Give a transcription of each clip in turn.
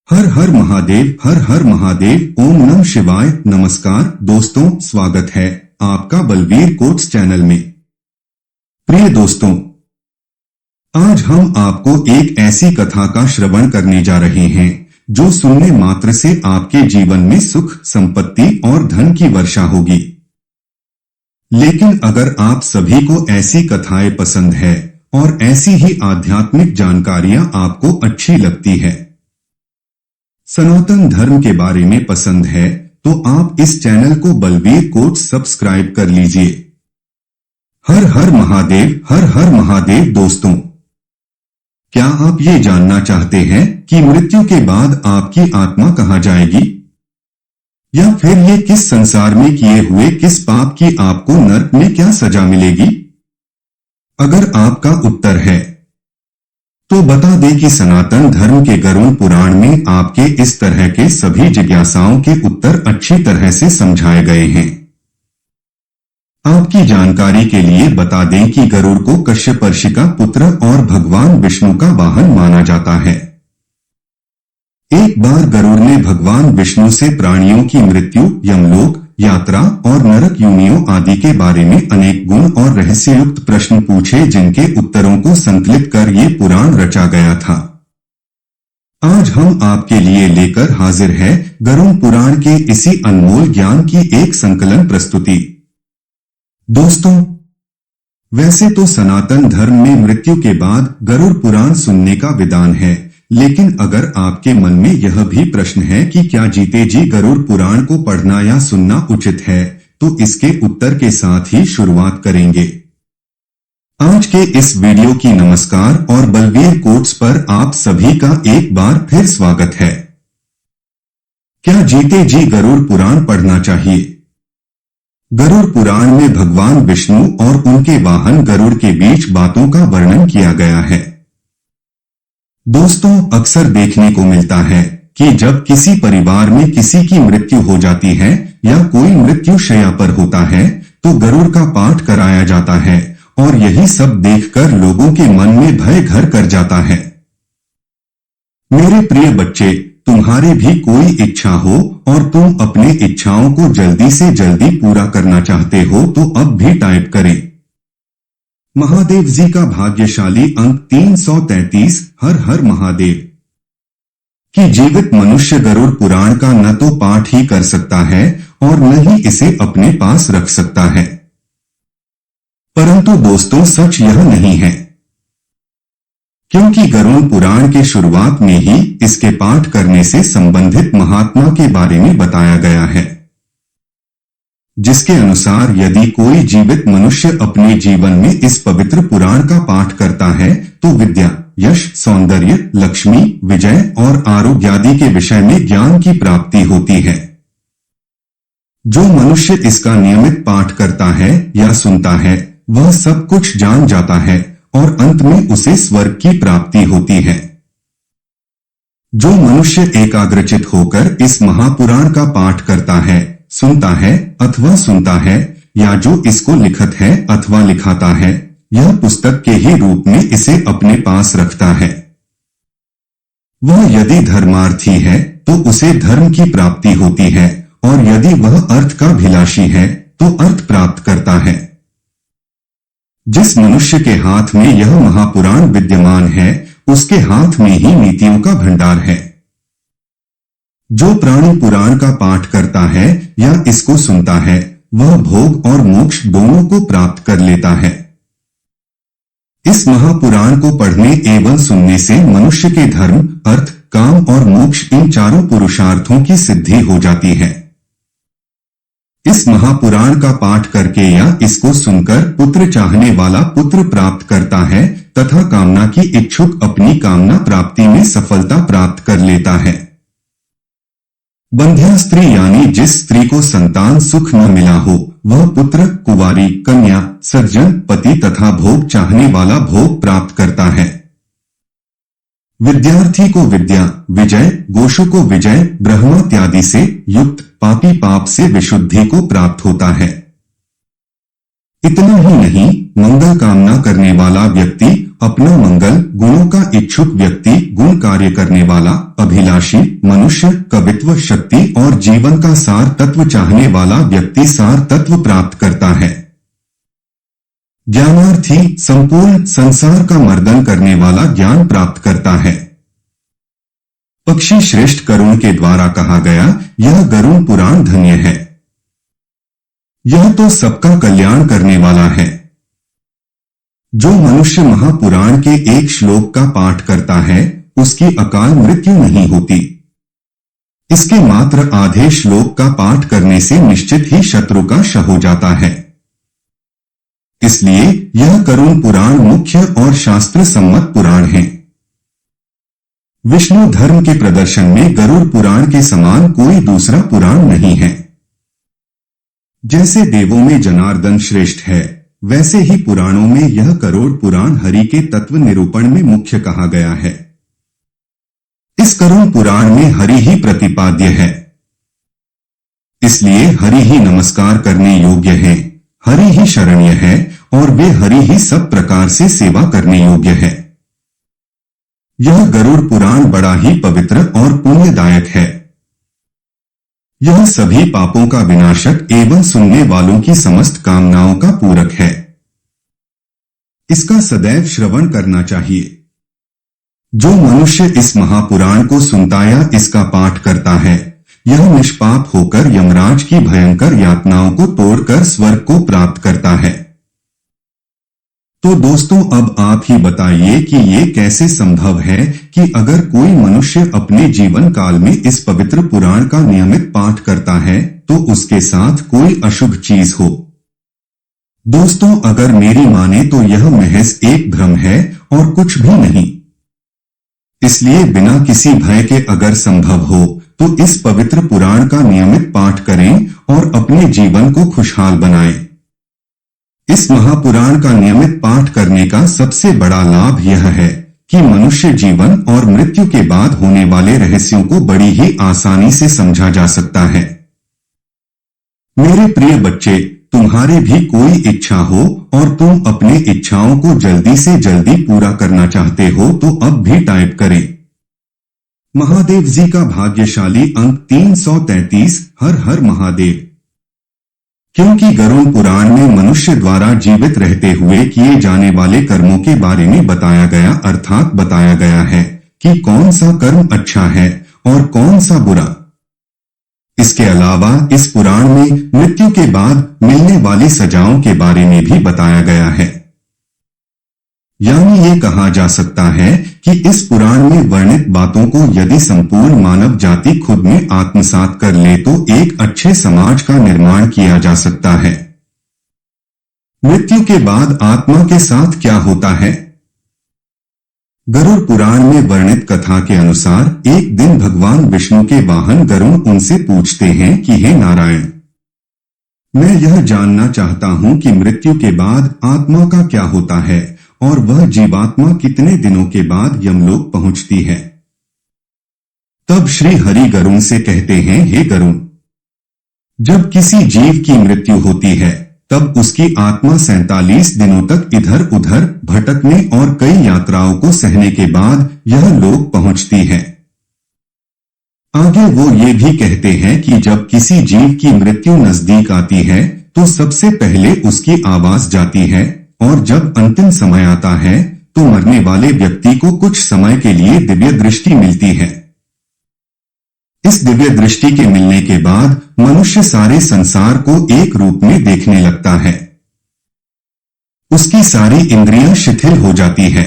हर हर महादेव, हर हर महादेव। ओम नमः शिवाय। नमस्कार दोस्तों, स्वागत है आपका बलवीर कोट्स चैनल में। प्रिय दोस्तों, आज हम आपको एक ऐसी कथा का श्रवण करने जा रहे हैं जो सुनने मात्र से आपके जीवन में सुख, संपत्ति और धन की वर्षा होगी। लेकिन अगर आप सभी को ऐसी कथाएं पसंद है और ऐसी ही आध्यात्मिक जानकारियां आपको अच्छी लगती है, सनातन धर्म के बारे में पसंद है, तो आप इस चैनल को बलवीर कोट्स सब्सक्राइब कर लीजिए। हर हर महादेव, हर हर महादेव। दोस्तों, क्या आप ये जानना चाहते हैं कि मृत्यु के बाद आपकी आत्मा कहां जाएगी, या फिर ये किस संसार में किए हुए किस पाप की आपको नरक में क्या सजा मिलेगी? अगर आपका उत्तर है तो बता दें कि सनातन धर्म के गरुड़ पुराण में आपके इस तरह के सभी जिज्ञासाओं के उत्तर अच्छी तरह से समझाए गए हैं। आपकी जानकारी के लिए बता दें कि गरुड़ को कश्यप ऋषि का पुत्र और भगवान विष्णु का वाहन माना जाता है। एक बार गरुड़ ने भगवान विष्णु से प्राणियों की मृत्यु, यमलोक यात्रा और नरक योनियों आदि के बारे में अनेक गुण और रहस्ययुक्त प्रश्न पूछे, जिनके उत्तरों को संकलित कर ये पुराण रचा गया था। आज हम आपके लिए लेकर हाजिर है गरुड़ पुराण के इसी अनमोल ज्ञान की एक संकलन प्रस्तुति। दोस्तों, वैसे तो सनातन धर्म में मृत्यु के बाद गरुड़ पुराण सुनने का विधान है, लेकिन अगर आपके मन में यह भी प्रश्न है कि क्या जीते जी गरुड़ पुराण को पढ़ना या सुनना उचित है, तो इसके उत्तर के साथ ही शुरुआत करेंगे। आज के इस वीडियो की नमस्कार और बलवीर कोट्स पर आप सभी का एक बार फिर स्वागत है। क्या जीते जी गरुड़ पुराण पढ़ना चाहिए? गरुड़ पुराण में भगवान विष्णु और उनके वाहन गरुड़ के बीच बातों का वर्णन किया गया है। दोस्तों, अक्सर देखने को मिलता है कि जब किसी परिवार में किसी की मृत्यु हो जाती है या कोई मृत्यु शैया पर होता है, तो गरुड़ का पाठ कराया जाता है और यही सब देखकर लोगों के मन में भय घर कर जाता है। मेरे प्रिय बच्चे, तुम्हारी भी कोई इच्छा हो और तुम अपने इच्छाओं को जल्दी से जल्दी पूरा करना चाहते हो, तो अब भी टाइप करें महादेव जी का भाग्यशाली अंक 333। हर हर महादेव। कि जीवित मनुष्य गरुड़ पुराण का न तो पाठ ही कर सकता है और न ही इसे अपने पास रख सकता है। परंतु दोस्तों, सच यह नहीं है, क्योंकि गरुड़ पुराण के शुरुआत में ही इसके पाठ करने से संबंधित महात्मा के बारे में बताया गया है, जिसके अनुसार यदि कोई जीवित मनुष्य अपने जीवन में इस पवित्र पुराण का पाठ करता है, तो विद्या, यश, सौंदर्य, लक्ष्मी, विजय और आरोग्य आदि के विषय में ज्ञान की प्राप्ति होती है। जो मनुष्य इसका नियमित पाठ करता है या सुनता है, वह सब कुछ जान जाता है और अंत में उसे स्वर्ग की प्राप्ति होती है। जो मनुष्य एकाग्रचित होकर इस महापुराण का पाठ करता है, सुनता है अथवा सुनता है, या जो इसको लिखत है अथवा लिखाता है, यह पुस्तक के ही रूप में इसे अपने पास रखता है, वह यदि धर्मार्थी है तो उसे धर्म की प्राप्ति होती है, और यदि वह अर्थ का अभिलाषी है तो अर्थ प्राप्त करता है। जिस मनुष्य के हाथ में यह महापुराण विद्यमान है, उसके हाथ में ही नीतियों का भंडार है। जो प्राणी पुराण का पाठ करता है या इसको सुनता है, वह भोग और मोक्ष दोनों को प्राप्त कर लेता है। इस महापुराण को पढ़ने एवं सुनने से मनुष्य के धर्म, अर्थ, काम और मोक्ष, इन चारों पुरुषार्थों की सिद्धि हो जाती है। इस महापुराण का पाठ करके या इसको सुनकर पुत्र चाहने वाला पुत्र प्राप्त करता है तथा कामना की इच्छुक अपनी कामना प्राप्ति में सफलता प्राप्त कर लेता है। बंध्या स्त्री यानी जिस स्त्री को संतान सुख न मिला हो, वह पुत्र, कुंवारी, कन्या, सज्जन, पति तथा भोग चाहने वाला भोग प्राप्त करता है। विद्यार्थी को विद्या, विजय, गोशु को विजय, ब्रह्मत्यादि से युक्त, पापी पाप से विशुद्धि को प्राप्त होता है। इतना ही नहीं, मंगल कामना करने वाला व्यक्ति अपना मंगल, गुणों का इच्छुक व्यक्ति गुण कार्य करने वाला, अभिलाषी मनुष्य कवित्व शक्ति और जीवन का सार तत्व चाहने वाला व्यक्ति सार तत्व प्राप्त करता है। ज्ञानार्थी संपूर्ण संसार का मर्दन करने वाला ज्ञान प्राप्त करता है। पक्षी श्रेष्ठ गरुड़ के द्वारा कहा गया, यह गरुड़ पुराण धन्य है। यह तो सबका कल्याण करने वाला है। जो मनुष्य महापुराण के एक श्लोक का पाठ करता है उसकी अकाल मृत्यु नहीं होती। इसके मात्र आधे श्लोक का पाठ करने से निश्चित ही शत्रु का शह हो जाता है। इसलिए यह गरुड़ पुराण मुख्य और शास्त्र सम्मत पुराण है। विष्णु धर्म के प्रदर्शन में गरुड़ पुराण के समान कोई दूसरा पुराण नहीं है। जैसे देवों में जनार्दन श्रेष्ठ है, वैसे ही पुराणों में यह गरुड़ पुराण हरि के तत्व निरूपण में मुख्य कहा गया है। इस गरुड़ पुराण में हरि ही प्रतिपाद्य है, इसलिए हरि ही नमस्कार करने योग्य है, हरि ही शरण्य है और वे हरि ही सब प्रकार से सेवा करने योग्य है। यह गरुड़ पुराण बड़ा ही पवित्र और पुण्यदायक है। यह सभी पापों का विनाशक एवं सुनने वालों की समस्त कामनाओं का पूरक है। इसका सदैव श्रवण करना चाहिए। जो मनुष्य इस महापुराण को सुनता या इसका पाठ करता है, यह निष्पाप होकर यमराज की भयंकर यातनाओं को तोड़कर स्वर्ग को प्राप्त करता है। तो दोस्तों, अब आप ही बताइए कि ये कैसे संभव है कि अगर कोई मनुष्य अपने जीवन काल में इस पवित्र पुराण का नियमित पाठ करता है तो उसके साथ कोई अशुभ चीज हो। दोस्तों, अगर मेरी माने तो यह महज एक भ्रम है और कुछ भी नहीं। इसलिए बिना किसी भय के अगर संभव हो तो इस पवित्र पुराण का नियमित पाठ करें और अपने जीवन को खुशहाल बनाएं। इस महापुराण का नियमित पाठ करने का सबसे बड़ा लाभ यह है कि मनुष्य जीवन और मृत्यु के बाद होने वाले रहस्यों को बड़ी ही आसानी से समझा जा सकता है। मेरे प्रिय बच्चे, तुम्हारी भी कोई इच्छा हो और तुम अपनी इच्छाओं को जल्दी से जल्दी पूरा करना चाहते हो तो अब भी टाइप करें महादेव जी का भाग्यशाली अंक 333 हर हर महादेव। क्योंकि गरुड़ पुराण में मनुष्य द्वारा जीवित रहते हुए किए जाने वाले कर्मों के बारे में बताया गया, अर्थात बताया गया है कि कौन सा कर्म अच्छा है और कौन सा बुरा। इसके अलावा इस पुराण में मृत्यु के बाद मिलने वाली सजाओं के बारे में भी बताया गया है। यानी ये कहा जा सकता है कि इस पुराण में वर्णित बातों को यदि संपूर्ण मानव जाति खुद में आत्मसात कर ले तो एक अच्छे समाज का निर्माण किया जा सकता है। मृत्यु के बाद आत्मा के साथ क्या होता है? गरुड़ पुराण में वर्णित कथा के अनुसार एक दिन भगवान विष्णु के वाहन गरुड़ उनसे पूछते हैं कि हे नारायण, मैं यह जानना चाहता हूं कि मृत्यु के बाद आत्मा का क्या होता है और वह जीवात्मा कितने दिनों के बाद यमलोक पहुंचती है। तब श्री हरि गरुड़ से कहते हैं, हे गरुड़, जब किसी जीव की मृत्यु होती है तब उसकी आत्मा 47 दिनों तक इधर उधर भटकने और कई यात्राओं को सहने के बाद यह लोक पहुंचती है। आगे वो ये भी कहते हैं कि जब किसी जीव की मृत्यु नजदीक आती है तो सबसे पहले उसकी आवाज जाती है और जब अंतिम समय आता है तो मरने वाले व्यक्ति को कुछ समय के लिए दिव्य दृष्टि मिलती है। इस दिव्य दृष्टि के मिलने के बाद मनुष्य सारे संसार को एक रूप में देखने लगता है। उसकी सारी इंद्रियां शिथिल हो जाती है।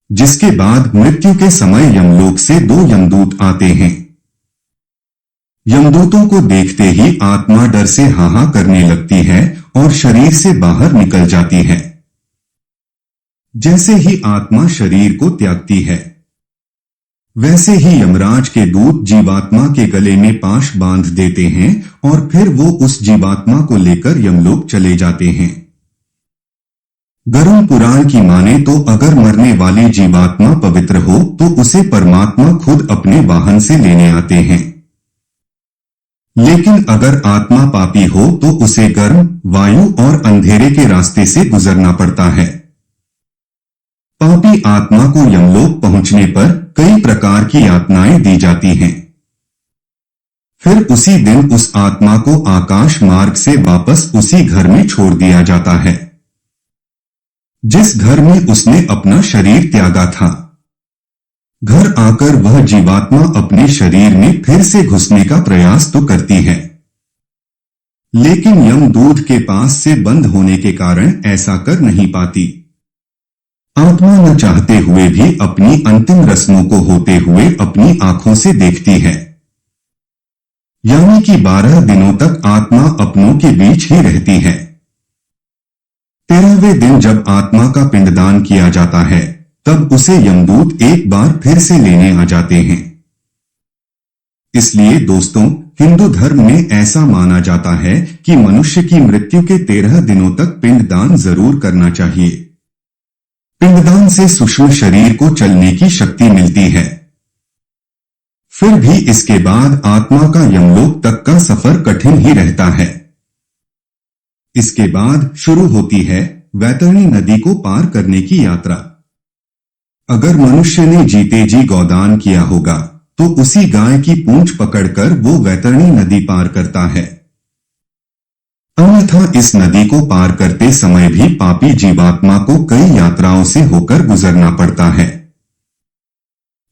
जिसके बाद मृत्यु के समय यमलोक से 2 यमदूत आते हैं। यमदूतों को देखते ही आत्मा डर से हाहा करने लगती है और शरीर से बाहर निकल जाती है। जैसे ही आत्मा शरीर को त्यागती है, वैसे ही यमराज के दूत जीवात्मा के गले में पाश बांध देते हैं और फिर वो उस जीवात्मा को लेकर यमलोक चले जाते हैं। गरुड़ पुराण की माने तो अगर मरने वाली जीवात्मा पवित्र हो तो उसे परमात्मा खुद अपने वाहन से लेने आते हैं। लेकिन अगर आत्मा पापी हो तो उसे गर्म, वायु और अंधेरे के रास्ते से गुजरना पड़ता है। पापी आत्मा को यमलोक पहुंचने पर कई प्रकार की यातनाएं दी जाती हैं। फिर उसी दिन उस आत्मा को आकाश मार्ग से वापस उसी घर में छोड़ दिया जाता है जिस घर में उसने अपना शरीर त्यागा था। घर आकर वह जीवात्मा अपने शरीर में फिर से घुसने का प्रयास तो करती है, लेकिन यमदूत के पास से बंद होने के कारण ऐसा कर नहीं पाती। आत्मा न चाहते हुए भी अपनी अंतिम रस्मों को होते हुए अपनी आंखों से देखती है, यानी कि 12 दिनों तक आत्मा अपनों के बीच ही रहती है। 13वें दिन जब आत्मा का पिंडदान किया जाता है तब उसे यमदूत एक बार फिर से लेने आ जाते हैं। इसलिए दोस्तों, हिंदू धर्म में ऐसा माना जाता है कि मनुष्य की मृत्यु के 13 दिनों तक पिंडदान जरूर करना चाहिए। पिंडदान से सूक्ष्म शरीर को चलने की शक्ति मिलती है। फिर भी इसके बाद आत्मा का यमलोक तक का सफर कठिन ही रहता है। इसके बाद शुरू होती है वैतरणी नदी को पार करने की यात्रा। अगर मनुष्य ने जीते जी गौदान किया होगा तो उसी गाय की पूंछ पकड़कर वो वैतरणी नदी पार करता है। अन्यथा इस नदी को पार करते समय भी पापी जीवात्मा को कई यात्राओं से होकर गुजरना पड़ता है।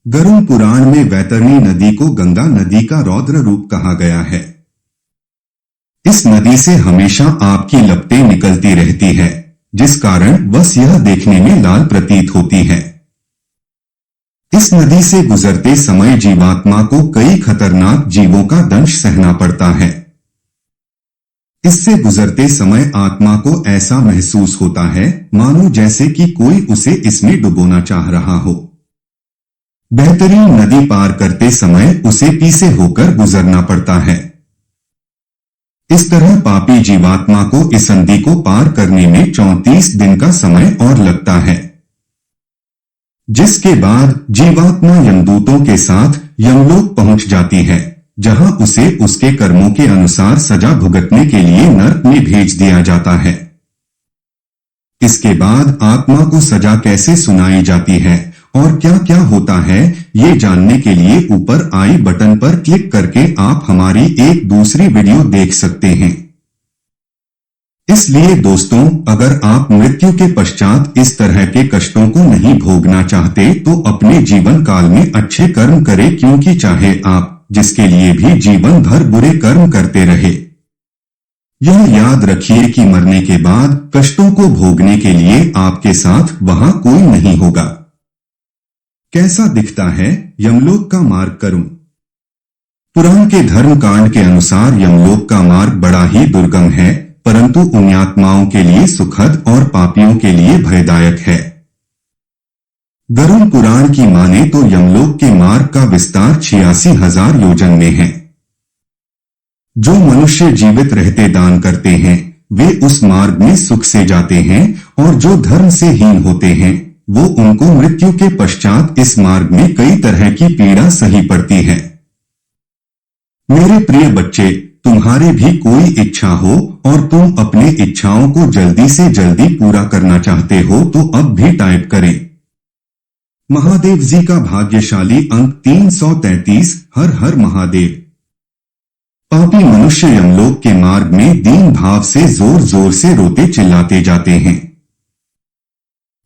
गरुड़ पुराण में वैतरणी नदी को गंगा नदी का रौद्र रूप कहा गया है। इस नदी से हमेशा आग की लपटें निकलती रहती है, जिस कारण बस यह देखने में लाल प्रतीत होती है। इस नदी से गुजरते समय जीवात्मा को कई खतरनाक जीवों का दंश सहना पड़ता है। इससे गुजरते समय आत्मा को ऐसा महसूस होता है मानो जैसे कि कोई उसे इसमें डुबोना चाह रहा हो। बेहतरीन नदी पार करते समय उसे पीछे होकर गुजरना पड़ता है। इस तरह पापी जीवात्मा को इस नदी को पार करने में 34 दिन का समय और लगता है, जिसके बाद जीवात्मा यमदूतों के साथ यमलोक पहुंच जाती है, जहां उसे उसके कर्मों के अनुसार सजा भुगतने के लिए नरक में भेज दिया जाता है। इसके बाद आत्मा को सजा कैसे सुनाई जाती है और क्या क्या होता है, ये जानने के लिए ऊपर आई बटन पर क्लिक करके आप हमारी एक दूसरी वीडियो देख सकते हैं। इसलिए दोस्तों, अगर आप मृत्यु के पश्चात इस तरह के कष्टों को नहीं भोगना चाहते तो अपने जीवन काल में अच्छे कर्म करें, क्योंकि चाहे आप जिसके लिए भी जीवन भर बुरे कर्म करते रहे, यह याद रखिए कि मरने के बाद कष्टों को भोगने के लिए आपके साथ वहां कोई नहीं होगा। कैसा दिखता है यमलोक का मार्ग? करूं पुराण के धर्म कांड के अनुसार यमलोक का मार्ग बड़ा ही दुर्गम है, परंतु पुण्यात्माओं के लिए सुखद और पापियों के लिए भयदायक है। गरुड़ पुराण की माने तो यमलोक के मार्ग का विस्तार 86,000 योजन में है। जो मनुष्य जीवित रहते दान करते हैं वे उस मार्ग में सुख से जाते हैं, और जो धर्म से हीन होते हैं वो उनको मृत्यु के पश्चात इस मार्ग में कई तरह की पीड़ा सही पड़ती है। मेरे प्रिय बच्चे, तुम्हारी भी कोई इच्छा हो और तुम अपनी इच्छाओं को जल्दी से जल्दी पूरा करना चाहते हो तो अब भी टाइप करें महादेव जी का भाग्यशाली अंक 333। हर हर महादेव। पापी मनुष्य यमलोक के मार्ग में दीन भाव से जोर जोर से रोते चिल्लाते जाते हैं।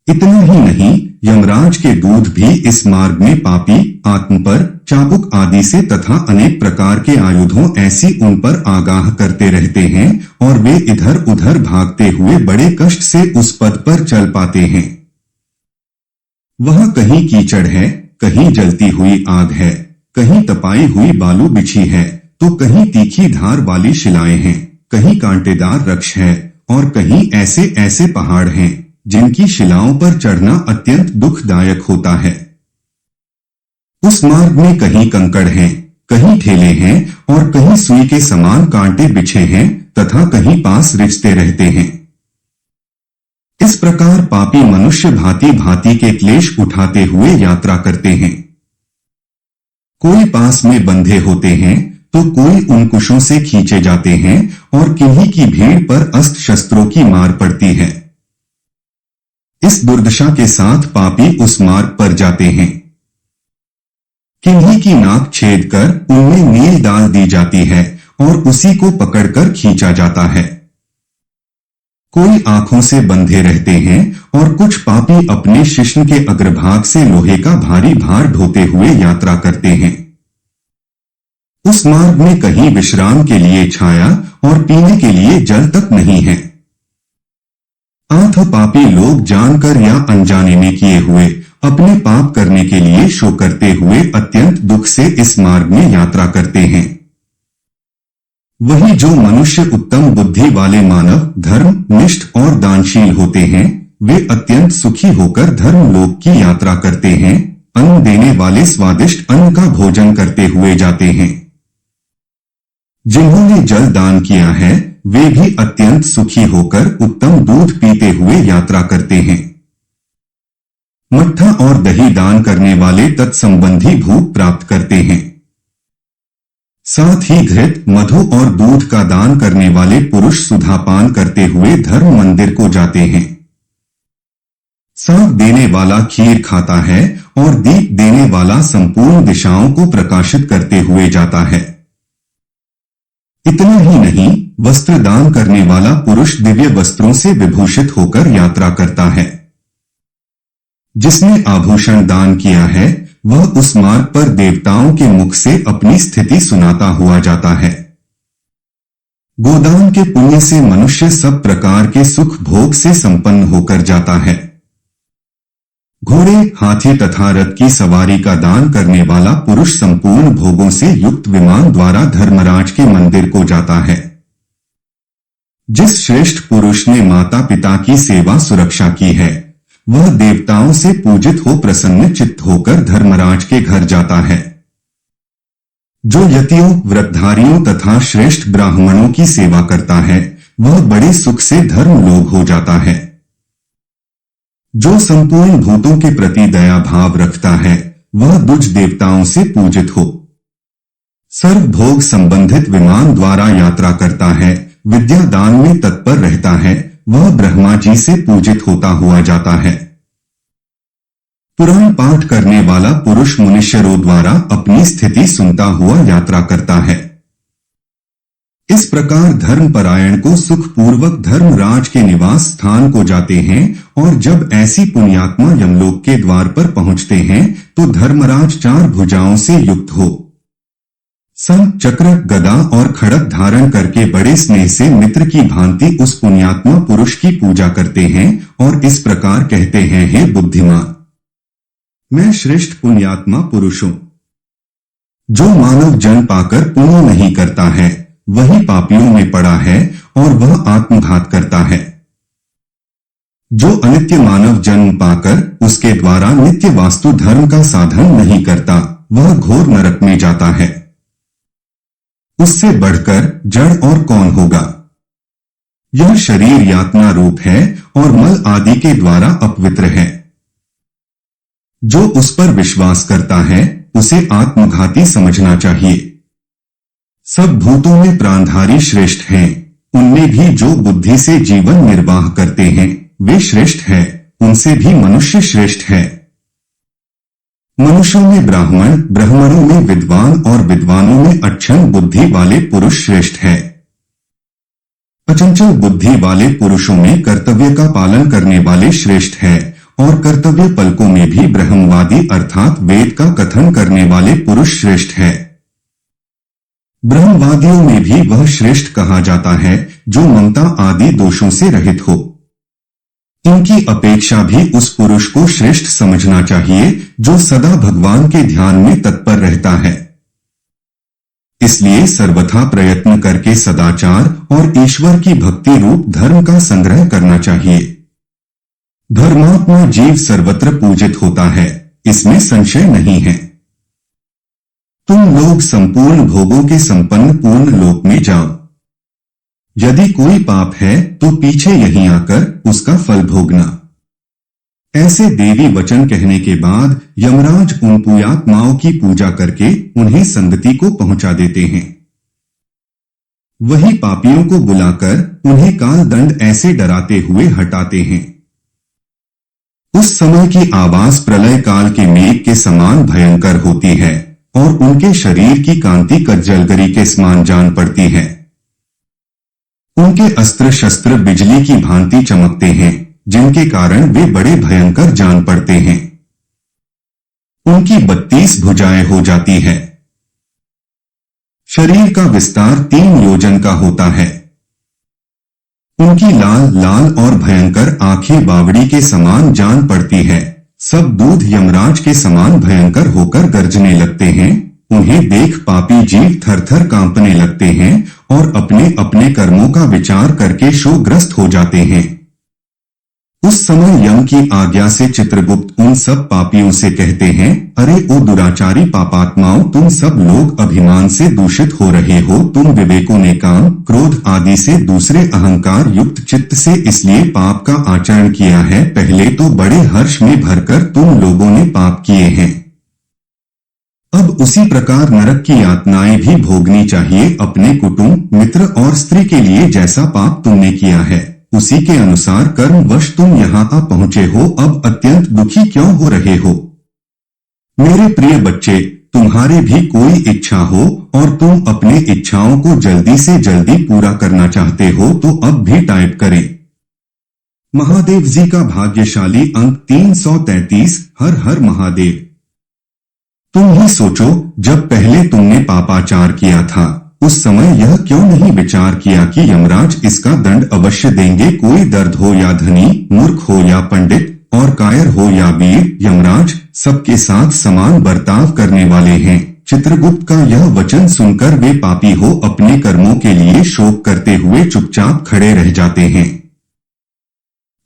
इतना ही नहीं, यमराज के दूत भी इस मार्ग में पापी आत्म पर चाबुक आदि से तथा अनेक प्रकार के आयुधों ऐसी उन पर आगाह करते रहते हैं, और वे इधर उधर भागते हुए बड़े कष्ट से उस पद पर चल पाते हैं। वह कहीं कीचड़ है, कहीं जलती हुई आग है, कहीं तपाई हुई बालू बिछी है, तो कहीं तीखी धार वाली शिलाएं हैं, कहीं कांटेदार वृक्ष है, और कहीं ऐसे ऐसे पहाड़ हैं जिनकी शिलाओं पर चढ़ना अत्यंत दुखदायक होता है। उस मार्ग में कहीं कंकड़ हैं, कहीं ठेले हैं, और कहीं सुई के समान कांटे बिछे हैं, तथा कहीं पास रिझते रहते हैं। इस प्रकार पापी मनुष्य भांति भांति के क्लेश उठाते हुए यात्रा करते हैं। कोई पास में बंधे होते हैं तो कोई उन कुशों से खींचे जाते हैं, और किन्हीं की भीड़ पर अस्त्र शस्त्रों की मार पड़ती है। इस दुर्दशा के साथ पापी उस मार्ग पर जाते हैं। किन्हीं की नाक छेद कर उनमें नील डाल दी जाती है और उसी को पकड़कर खींचा जाता है। कोई आंखों से बंधे रहते हैं और कुछ पापी अपने शिश्न के अग्रभाग से लोहे का भारी भार ढोते हुए यात्रा करते हैं। उस मार्ग में कहीं विश्राम के लिए छाया और पीने के लिए जल तक नहीं है। आठ पापी लोग जानकर या अनजाने में किए हुए अपने पाप करने के लिए शोक करते हुए अत्यंत दुख से इस मार्ग में यात्रा करते हैं। वही जो मनुष्य उत्तम बुद्धि वाले मानव, धर्म निष्ठ और दानशील होते हैं, वे अत्यंत सुखी होकर धर्म लोक की यात्रा करते हैं, अन्न देने वाले स्वादिष्ट अन्न का भोजन करते हुए जाते हैं। जिन्होंने जल दान किया है वे भी अत्यंत सुखी होकर उत्तम दूध पीते हुए यात्रा करते हैं। मट्ठा और दही दान करने वाले तत्संबंधी भूख प्राप्त करते हैं। साथ ही घृत, मधु और दूध का दान करने वाले पुरुष सुधापान करते हुए धर्म मंदिर को जाते हैं। सांप देने वाला खीर खाता है और दीप देने वाला संपूर्ण दिशाओं को प्रकाशित करते हुए जाता है। इतना ही नहीं, वस्त्र दान करने वाला पुरुष दिव्य वस्त्रों से विभूषित होकर यात्रा करता है। जिसने आभूषण दान किया है वह उस मार्ग पर देवताओं के मुख से अपनी स्थिति सुनाता हुआ जाता है। गोदान के पुण्य से मनुष्य सब प्रकार के सुख भोग से संपन्न होकर जाता है। घोड़े, हाथी तथा रथ की सवारी का दान करने वाला पुरुष संपूर्ण भोगों से युक्त विमान द्वारा धर्मराज के मंदिर को जाता है। जिस श्रेष्ठ पुरुष ने माता पिता की सेवा सुरक्षा की है वह देवताओं से पूजित हो प्रसन्न चित्त होकर धर्मराज के घर जाता है। जो यतियों, व्रतधारियों तथा श्रेष्ठ ब्राह्मणों की सेवा करता है वह बड़े सुख से धर्म लोग हो जाता है। जो संपूर्ण भूतों के प्रति दया भाव रखता है वह दुज देवताओं से पूजित हो सर्व भोग संबंधित विमान द्वारा यात्रा करता है, विद्या दान में तत्पर रहता है, वह ब्रह्मा जी से पूजित होता हुआ जाता है। पुराण पाठ करने वाला पुरुष मुनिश्चरों द्वारा अपनी स्थिति सुनता हुआ यात्रा करता है। इस प्रकार धर्मपरायण को सुखपूर्वक धर्मराज के निवास स्थान को जाते हैं और जब ऐसी पुण्यात्मा यमलोक के द्वार पर पहुंचते हैं तो धर्मराज चार भुजाओं से युक्त हो शंख, चक्र, गदा और खड़ग धारण करके बड़े स्नेह से मित्र की भांति उस पुण्यात्मा पुरुष की पूजा करते हैं और इस प्रकार कहते हैं, हे बुद्धिमान, मैं श्रेष्ठ पुण्यात्मा पुरुष हूं। जो मानव जन्म पाकर पुण्य नहीं करता है वही पापियों में पड़ा है और वह आत्मघात करता है। जो अनित्य मानव जन्म पाकर उसके द्वारा नित्य वास्तु धर्म का साधन नहीं करता वह घोर नरक में जाता है। उससे बढ़कर जड़ और कौन होगा। यह शरीर यातना रूप है और मल आदि के द्वारा अपवित्र है। जो उस पर विश्वास करता है उसे आत्मघाती समझना चाहिए। सब भूतों में प्राणधारी श्रेष्ठ हैं, उनमें भी जो बुद्धि से जीवन निर्वाह करते हैं वे श्रेष्ठ हैं, उनसे भी मनुष्य श्रेष्ठ है। मनुष्यों में ब्राह्मण, ब्राह्मणों में विद्वान और विद्वानों में अक्षम बुद्धि वाले पुरुष श्रेष्ठ है। अचंचल बुद्धि वाले पुरुषों में कर्तव्य का पालन करने वाले श्रेष्ठ है और कर्तव्य पलकों में भी ब्रह्मवादी अर्थात वेद का कथन करने वाले पुरुष श्रेष्ठ है। ब्रह्मवादियों में भी वह श्रेष्ठ कहा जाता है जो ममता आदि दोषों से रहित हो। इनकी अपेक्षा भी उस पुरुष को श्रेष्ठ समझना चाहिए जो सदा भगवान के ध्यान में तत्पर रहता है। इसलिए सर्वथा प्रयत्न करके सदाचार और ईश्वर की भक्ति रूप धर्म का संग्रह करना चाहिए। धर्मात्मा जीव सर्वत्र पूजित होता है, इसमें संशय नहीं है। तुम लोग संपूर्ण भोगों के संपन्न पूर्ण लोक में जाओ। यदि कोई पाप है तो पीछे यहीं आकर उसका फल भोगना। ऐसे देवी वचन कहने के बाद यमराज उन पुण्यात्माओं की पूजा करके उन्हें संगति को पहुंचा देते हैं। वही पापियों को बुलाकर उन्हें काल दंड ऐसे डराते हुए हटाते हैं। उस समय की आवाज प्रलय काल के मेघ के समान भयंकर होती है और उनके शरीर की कांति कज्जलगरी के समान जान पड़ती है। उनके अस्त्र शस्त्र बिजली की भांति चमकते हैं, जिनके कारण वे बड़े भयंकर जान पड़ते हैं। उनकी 32 भुजाएं हो जाती है। शरीर का विस्तार 3 योजन का होता है। उनकी लाल लाल और भयंकर आंखें बावड़ी के समान जान पड़ती है। सब दूध यमराज के समान भयंकर होकर गरजने लगते हैं। उन्हें देख पापी जीव थर-थर कांपने लगते हैं और अपने अपने कर्मों का विचार करके शोकग्रस्त हो जाते हैं। उस समय यम की आज्ञा से चित्रगुप्त उन सब पापियों से कहते हैं, अरे ओ दुराचारी पापात्माओं, तुम सब लोग अभिमान से दूषित हो रहे हो। तुम विवेकों ने काम, क्रोध आदि से दूसरे अहंकार युक्त चित्त से इसलिए पाप का आचरण किया है। पहले तो बड़े हर्ष में भरकर तुम लोगों ने पाप किए हैं, अब उसी प्रकार नरक की यातनाएं भी भोगनी चाहिए। अपने कुटुंब, मित्र और स्त्री के लिए जैसा पाप तुमने किया है, उसी के अनुसार कर्मवश तुम यहाँ आ पहुँचे हो। अब अत्यंत दुखी क्यों हो रहे हो? मेरे प्रिय बच्चे, तुम्हारे भी कोई इच्छा हो और तुम अपने इच्छाओं को जल्दी से जल्दी पूरा करना चाहते हो तो अब भी टाइप करें। महादेव जी का भाग्यशाली अंक 333। हर हर महादेव। तुम ही सोचो, जब पहले तुमने पापाचार किया था उस समय यह क्यों नहीं विचार किया कि यमराज इसका दंड अवश्य देंगे। कोई दर्द हो या धनी, मूर्ख हो या पंडित और कायर हो या वीर, यमराज सबके साथ समान बर्ताव करने वाले हैं। चित्रगुप्त का यह वचन सुनकर वे पापी हो अपने कर्मों के लिए शोक करते हुए चुपचाप खड़े रह जाते हैं।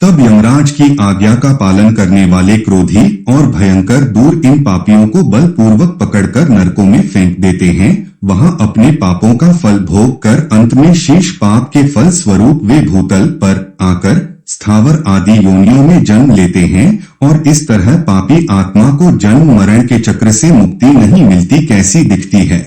तब यमराज की आज्ञा का पालन करने वाले क्रोधी और भयंकर दूर इन पापियों को बलपूर्वक पकड़कर नरकों में फेंक देते हैं। वहां अपने पापों का फल भोग कर अंत में शीश पाप के फल स्वरूप वे भूतल पर आकर स्थावर आदि योनियों में जन्म लेते हैं और इस तरह पापी आत्मा को जन्म मरण के चक्र से मुक्ति नहीं मिलती। कैसी दिखती है?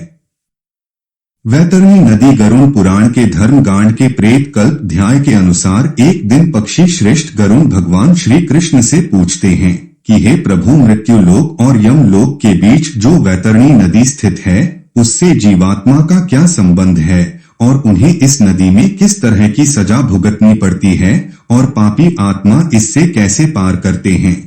वैतरणी नदी गरुण पुराण के धर्मकांड के प्रेत कल्प अध्याय के अनुसार एक दिन पक्षी श्रेष्ठ गरुण भगवान श्री कृष्ण से पूछते हैं कि हे प्रभु, मृत्यु लोक और यम लोक के बीच जो वैतरणी नदी स्थित है उससे जीवात्मा का क्या संबंध है और उन्हें इस नदी में किस तरह की सजा भुगतनी पड़ती है और पापी आत्मा इससे कैसे पार करते हैं?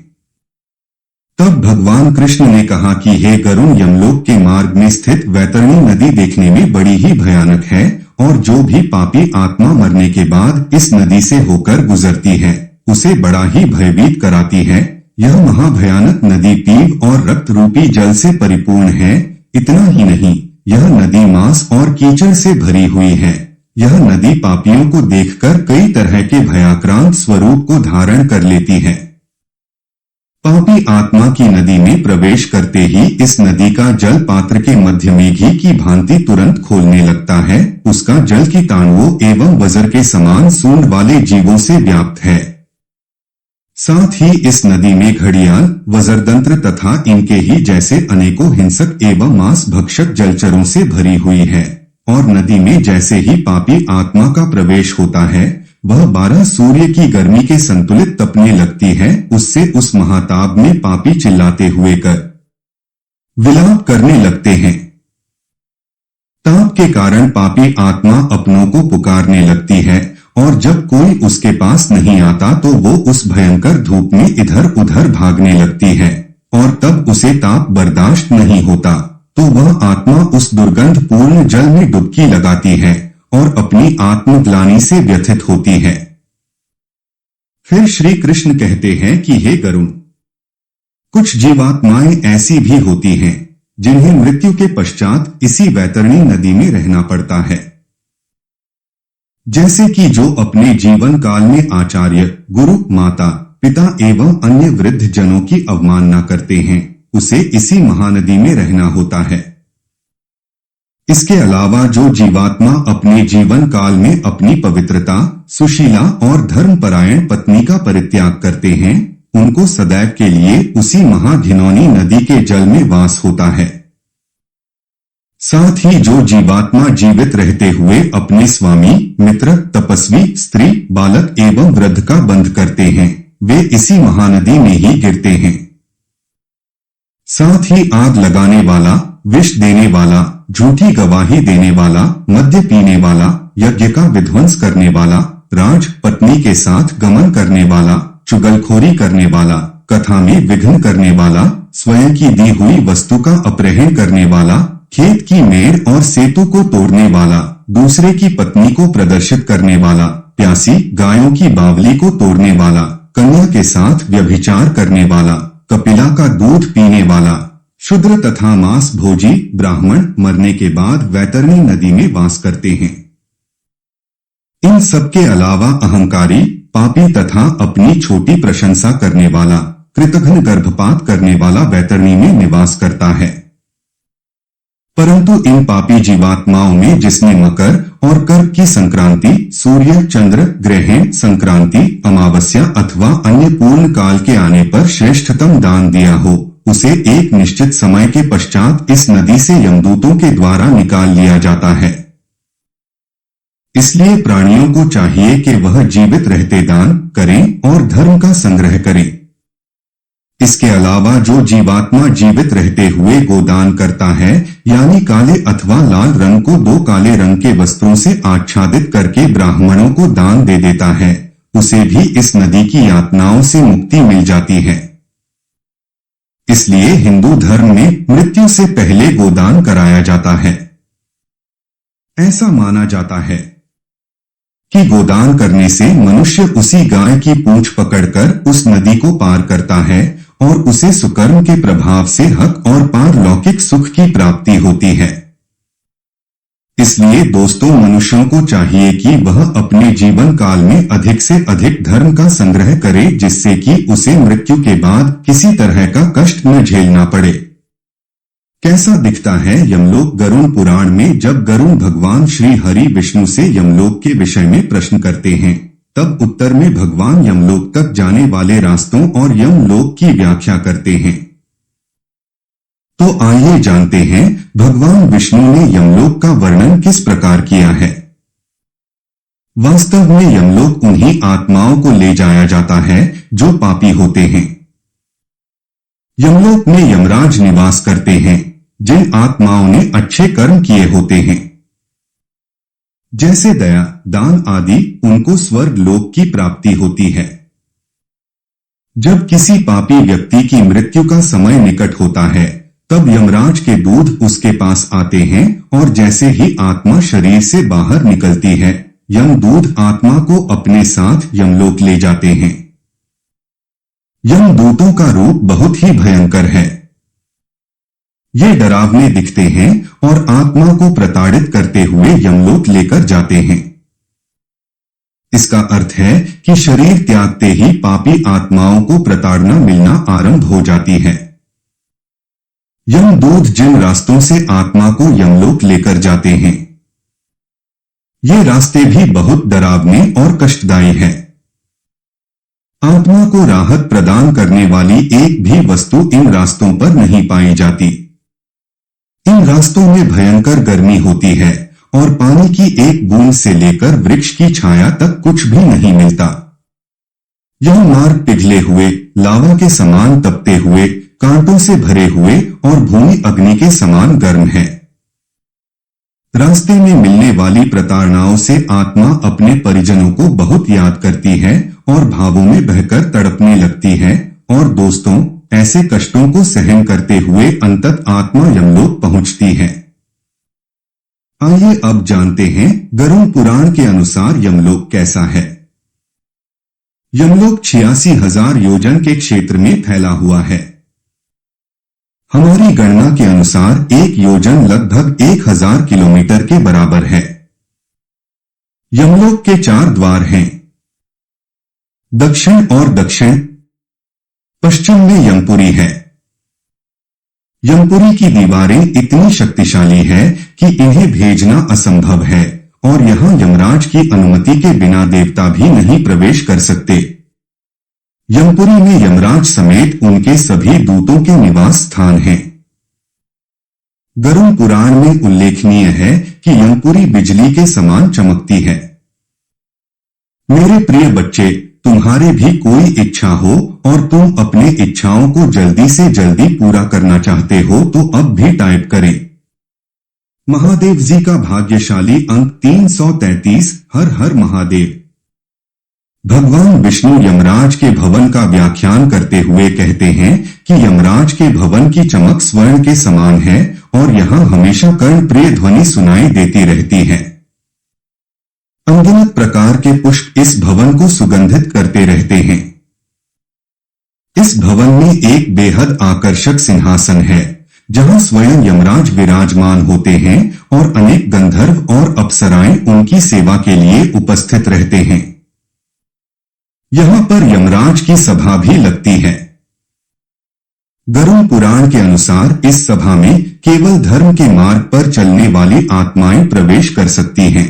तब भगवान कृष्ण ने कहा कि हे गरुण, यमलोक के मार्ग में स्थित वैतरणी नदी देखने में बड़ी ही भयानक है और जो भी पापी आत्मा मरने के बाद इस नदी से होकर गुजरती है उसे बड़ा ही भयभीत कराती है। यह महाभयानक नदी पीव और रक्त रूपी जल से परिपूर्ण है। इतना ही नहीं, यह नदी मांस और कीचड़ से भरी हुई है। यह नदी पापियों को देखकर कई तरह के भयाक्रांत स्वरूप को धारण कर लेती है। पापी आत्मा की नदी में प्रवेश करते ही इस नदी का जल पात्र के मध्य में घी की भांति तुरंत खोलने लगता है। उसका जल की तांडवों एवं वज्र के समान सूंड वाले जीवों से व्याप्त है। साथ ही इस नदी में घड़ियाल, वज्रदंत्र तथा इनके ही जैसे अनेकों हिंसक एवं मांस भक्षक जलचरों से भरी हुई है और नदी में जैसे ही पापी आत्मा का प्रवेश होता है वह 12 सूर्य की गर्मी के संतुलित तपने लगती है। उससे उस महाताप में पापी चिल्लाते हुए कर विलाप करने लगते हैं। ताप के कारण पापी आत्मा अपनों को पुकारने लगती है और जब कोई उसके पास नहीं आता तो वो उस भयंकर धूप में इधर उधर भागने लगती है और तब उसे ताप बर्दाश्त नहीं होता तो वह आत्मा उस दुर्गंध पूर्ण जल में डुबकी लगाती है और अपनी आत्मग्लानि से व्यथित होती है। फिर श्री कृष्ण कहते हैं कि हे गरुण, कुछ जीवात्माएं ऐसी भी होती हैं जिन्हें मृत्यु के पश्चात इसी वैतरणी नदी में रहना पड़ता है। जैसे कि जो अपने जीवन काल में आचार्य, गुरु, माता, पिता एवं अन्य वृद्ध जनों की अवमानना करते हैं, उसे इसी महानदी में रहना होता है। इसके अलावा जो जीवात्मा अपने जीवन काल में अपनी पवित्रता, सुशीला और धर्मपरायण पत्नी का परित्याग करते हैं, उनको सदैव के लिए उसी महाघिनौनी नदी के जल में वास होता है। साथ ही जो जीवात्मा जीवित रहते हुए अपने स्वामी, मित्र, तपस्वी, स्त्री, बालक एवं वृद्ध का बंध करते हैं, वे इसी महानदी में ही गिरते हैं। साथ ही आग लगाने वाला, विष देने वाला, झूठी गवाही देने वाला, मद्य पीने वाला, यज्ञ का विध्वंस करने वाला, राज पत्नी के साथ गमन करने वाला, चुगलखोरी करने वाला, कथा में विघ्न करने वाला, स्वयं की दी हुई वस्तु का अपहरण करने वाला, खेत की मेड़ और सेतु को तोड़ने वाला, दूसरे की पत्नी को प्रदर्शित करने वाला, प्यासी गायों की बावली को तोड़ने वाला, कन्या के साथ व्यभिचार करने वाला, कपिला का दूध पीने वाला, शूद्र तथा मांस भोजी ब्राह्मण मरने के बाद वैतरणी नदी में वास करते हैं। इन सबके अलावा अहंकारी, पापी तथा अपनी छोटी प्रशंसा करने वाला, कृतघ्न गर्भपात करने वाला वैतरणी में निवास करता है। परंतु इन पापी जीवात्माओं में जिसने मकर और कर्क की संक्रांति, सूर्य चंद्र ग्रहण संक्रांति, अमावस्या अथवा अन्य पूर्ण काल के आने पर श्रेष्ठतम दान दिया हो, उसे एक निश्चित समय के पश्चात इस नदी से यमदूतों के द्वारा निकाल लिया जाता है। इसलिए प्राणियों को चाहिए कि वह जीवित रहते दान करें और धर्म का संग्रह करें। इसके अलावा जो जीवात्मा जीवित रहते हुए गोदान करता है, यानी काले अथवा लाल रंग को 2 काले रंग के वस्त्रों से आच्छादित करके ब्राह्मणों को दान दे देता है, उसे भी इस नदी की यातनाओं से मुक्ति मिल जाती है। इसलिए हिंदू धर्म में मृत्यु से पहले गोदान कराया जाता है। ऐसा माना जाता है कि गोदान करने से मनुष्य उसी गाय की पूंछ पकड़कर उस नदी को पार करता है और उसे सुकर्म के प्रभाव से हक और पारलौकिक सुख की प्राप्ति होती है। इसलिए दोस्तों, मनुष्यों को चाहिए कि वह अपने जीवन काल में अधिक से अधिक धर्म का संग्रह करे, जिससे कि उसे मृत्यु के बाद किसी तरह का कष्ट न झेलना पड़े। कैसा दिखता है यमलोक? गरुड़ पुराण में जब गरुड़ भगवान श्री हरि विष्णु से यमलोक के विषय में प्रश्न करते हैं, तब उत्तर में भगवान यमलोक तक जाने वाले रास्तों और यमलोक की व्याख्या करते हैं। तो आइए जानते हैं भगवान विष्णु ने यमलोक का वर्णन किस प्रकार किया है। वास्तव में यमलोक उन्हीं आत्माओं को ले जाया जाता है जो पापी होते हैं। यमलोक में यमराज निवास करते हैं, जिन आत्माओं ने अच्छे कर्म किए होते हैं, जैसे दया, दान आदि, उनको स्वर्ग लोक की प्राप्ति होती है। जब किसी पापी व्यक्ति की मृत्यु का समय निकट होता है, तब यमराज के दूत उसके पास आते हैं और जैसे ही आत्मा शरीर से बाहर निकलती है, यमदूत आत्मा को अपने साथ यमलोक ले जाते हैं। यमदूतों का रूप बहुत ही भयंकर है। ये डरावने दिखते हैं और आत्मा को प्रताड़ित करते हुए यमलोक लेकर जाते हैं। इसका अर्थ है कि शरीर त्यागते ही पापी आत्माओं को प्रताड़ना मिलना आरंभ हो जाती है। यमदूत जिन रास्तों से आत्मा को यमलोक लेकर जाते हैं, ये रास्ते भी बहुत डरावने और कष्टदायी हैं। आत्मा को राहत प्रदान करने वाली एक भी वस्तु इन रास्तों पर नहीं पाई जाती। इन रास्तों में भयंकर गर्मी होती है और पानी की एक बूंद से लेकर वृक्ष की छाया तक कुछ भी नहीं मिलता। यह मार्ग पिघले हुए, लावा के समान तपते हुए, कांटों से भरे हुए और भूमि अग्नि के समान गर्म है। रास्ते में मिलने वाली प्रताड़नाओं से आत्मा अपने परिजनों को बहुत याद करती है और भावों में बहकर तड़पने लगती है और दोस्तों, ऐसे कष्टों को सहन करते हुए अंतत आत्मा यमलोक पहुंचती है। आइए अब जानते हैं गरुड़ पुराण के अनुसार यमलोक कैसा है। यमलोक 86,000 योजन के क्षेत्र में फैला हुआ है। हमारी गणना के अनुसार एक योजन लगभग 1000 किलोमीटर के बराबर है। यमलोक के 4 द्वार हैं। दक्षिण और दक्षिण पश्चिम में यमपुरी है। यमपुरी की दीवारें इतनी शक्तिशाली है कि इन्हें भेजना असंभव है और यहां यमराज की अनुमति के बिना देवता भी नहीं प्रवेश कर सकते। यमपुरी में यमराज समेत उनके सभी दूतों के निवास स्थान हैं। गरुड़ पुराण में उल्लेखनीय है कि यमपुरी बिजली के समान चमकती है। मेरे प्रिय बच्चे, तुम्हारे भी कोई इच्छा हो और तुम अपने इच्छाओं को जल्दी से जल्दी पूरा करना चाहते हो तो अब भी टाइप करें। महादेव जी का भाग्यशाली अंक 333। हर हर महादेव। भगवान विष्णु यमराज के भवन का व्याख्यान करते हुए कहते हैं कि यमराज के भवन की चमक स्वर्ण के समान है और यहाँ हमेशा कर्णप्रिय ध्वनि सुनाई देती रहती है। अनगिनत प्रकार के पुष्प इस भवन को सुगंधित करते रहते हैं। इस भवन में एक बेहद आकर्षक सिंहासन है जहां स्वयं यमराज विराजमान होते हैं और अनेक गंधर्व और अप्सराएं उनकी सेवा के लिए उपस्थित रहते हैं। यहां पर यमराज की सभा भी लगती है। गरुड़ पुराण के अनुसार इस सभा में केवल धर्म के मार्ग पर चलने वाली आत्माएं प्रवेश कर सकती हैं।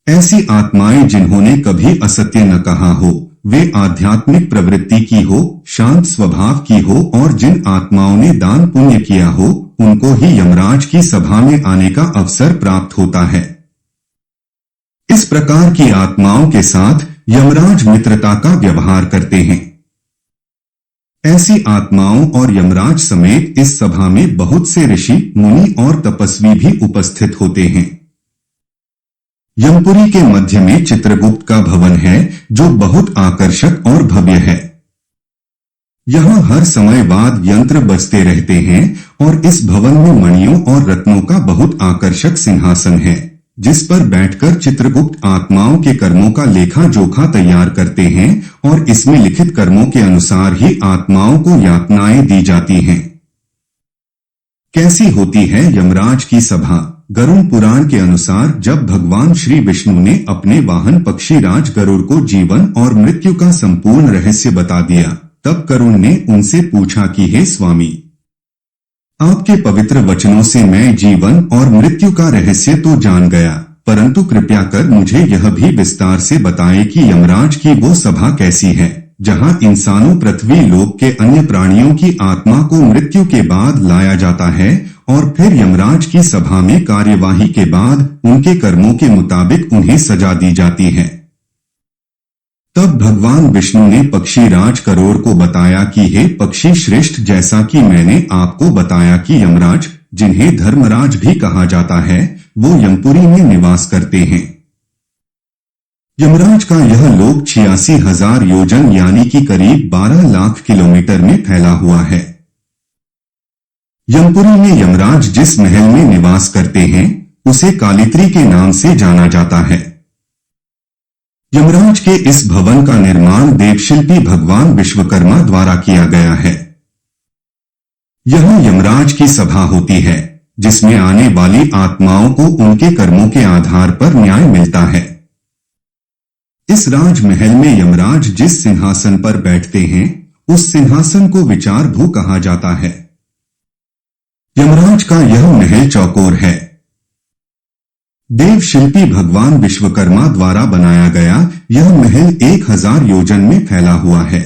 ऐसी आत्माएं जिन्होंने कभी असत्य न कहा हो, वे आध्यात्मिक प्रवृत्ति की हो, शांत स्वभाव की हो और जिन आत्माओं ने दान पुण्य किया हो, उनको ही यमराज की सभा में आने का अवसर प्राप्त होता है। इस प्रकार की आत्माओं के साथ यमराज मित्रता का व्यवहार करते हैं। ऐसी आत्माओं और यमराज समेत इस सभा में बहुत से ऋषि, मुनि और तपस्वी भी उपस्थित होते हैं। यमपुरी के मध्य में चित्रगुप्त का भवन है जो बहुत आकर्षक और भव्य है। यहाँ हर समय वाद्य यंत्र बजते रहते हैं और इस भवन में मणियों और रत्नों का बहुत आकर्षक सिंहासन है जिस पर बैठकर चित्रगुप्त आत्माओं के कर्मों का लेखा जोखा तैयार करते हैं और इसमें लिखित कर्मों के अनुसार ही आत्माओं को यातनाएं दी जाती हैं। कैसी होती है यमराज की सभा? गरुड़ पुराण के अनुसार जब भगवान श्री विष्णु ने अपने वाहन पक्षीराज गरुड़ को जीवन और मृत्यु का संपूर्ण रहस्य बता दिया, तब गरुड़ ने उनसे पूछा कि हे स्वामी, आपके पवित्र वचनों से मैं जीवन और मृत्यु का रहस्य तो जान गया, परंतु कृपया कर मुझे यह भी विस्तार से बताएं कि यमराज की वो सभा कैसी है जहां इंसानों, पृथ्वी लोक के अन्य प्राणियों की आत्मा को मृत्यु के बाद लाया जाता है और फिर यमराज की सभा में कार्यवाही के बाद उनके कर्मों के मुताबिक उन्हें सजा दी जाती है। तब भगवान विष्णु ने पक्षीराज गरुड़ को बताया कि हे पक्षी श्रेष्ठ, जैसा कि मैंने आपको बताया कि यमराज, जिन्हें धर्मराज भी कहा जाता है, वो यमपुरी में निवास करते हैं। यमराज का यह लोक 86,000 योजन यानी कि करीब 12 लाख किलोमीटर में फैला हुआ है। यमपुरी में यमराज जिस महल में निवास करते हैं उसे कालित्री के नाम से जाना जाता है। यमराज के इस भवन का निर्माण देवशिल्पी भगवान विश्वकर्मा द्वारा किया गया है। यहां यमराज की सभा होती है जिसमें आने वाली आत्माओं को उनके कर्मों के आधार पर न्याय मिलता है। इस राजमहल में यमराज जिस सिंहासन पर बैठते हैं उस सिंहासन को विचार भू कहा जाता है। यमराज का यह महल चौकोर है। देवशिल्पी भगवान विश्वकर्मा द्वारा बनाया गया यह महल 1000 योजन में फैला हुआ है।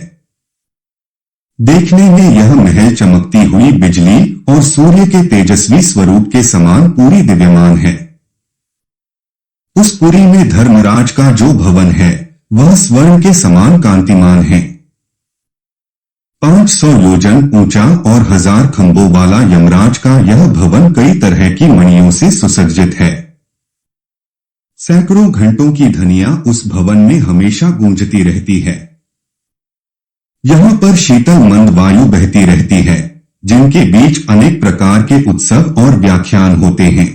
देखने में यह महल चमकती हुई बिजली और सूर्य के तेजस्वी स्वरूप के समान पूरी दिव्यमान है। उस पुरी में धर्मराज का जो भवन है वह स्वर्ण के समान कांतिमान है। 500 योजन ऊंचा और 1000 खंभों वाला यमराज का यह भवन कई तरह की मणियों से सुसज्जित है। सैकड़ों घंटों की ध्वनियां उस भवन में हमेशा गूंजती रहती है। यहां पर शीतल मंद वायु बहती रहती है जिनके बीच अनेक प्रकार के उत्सव और व्याख्यान होते हैं।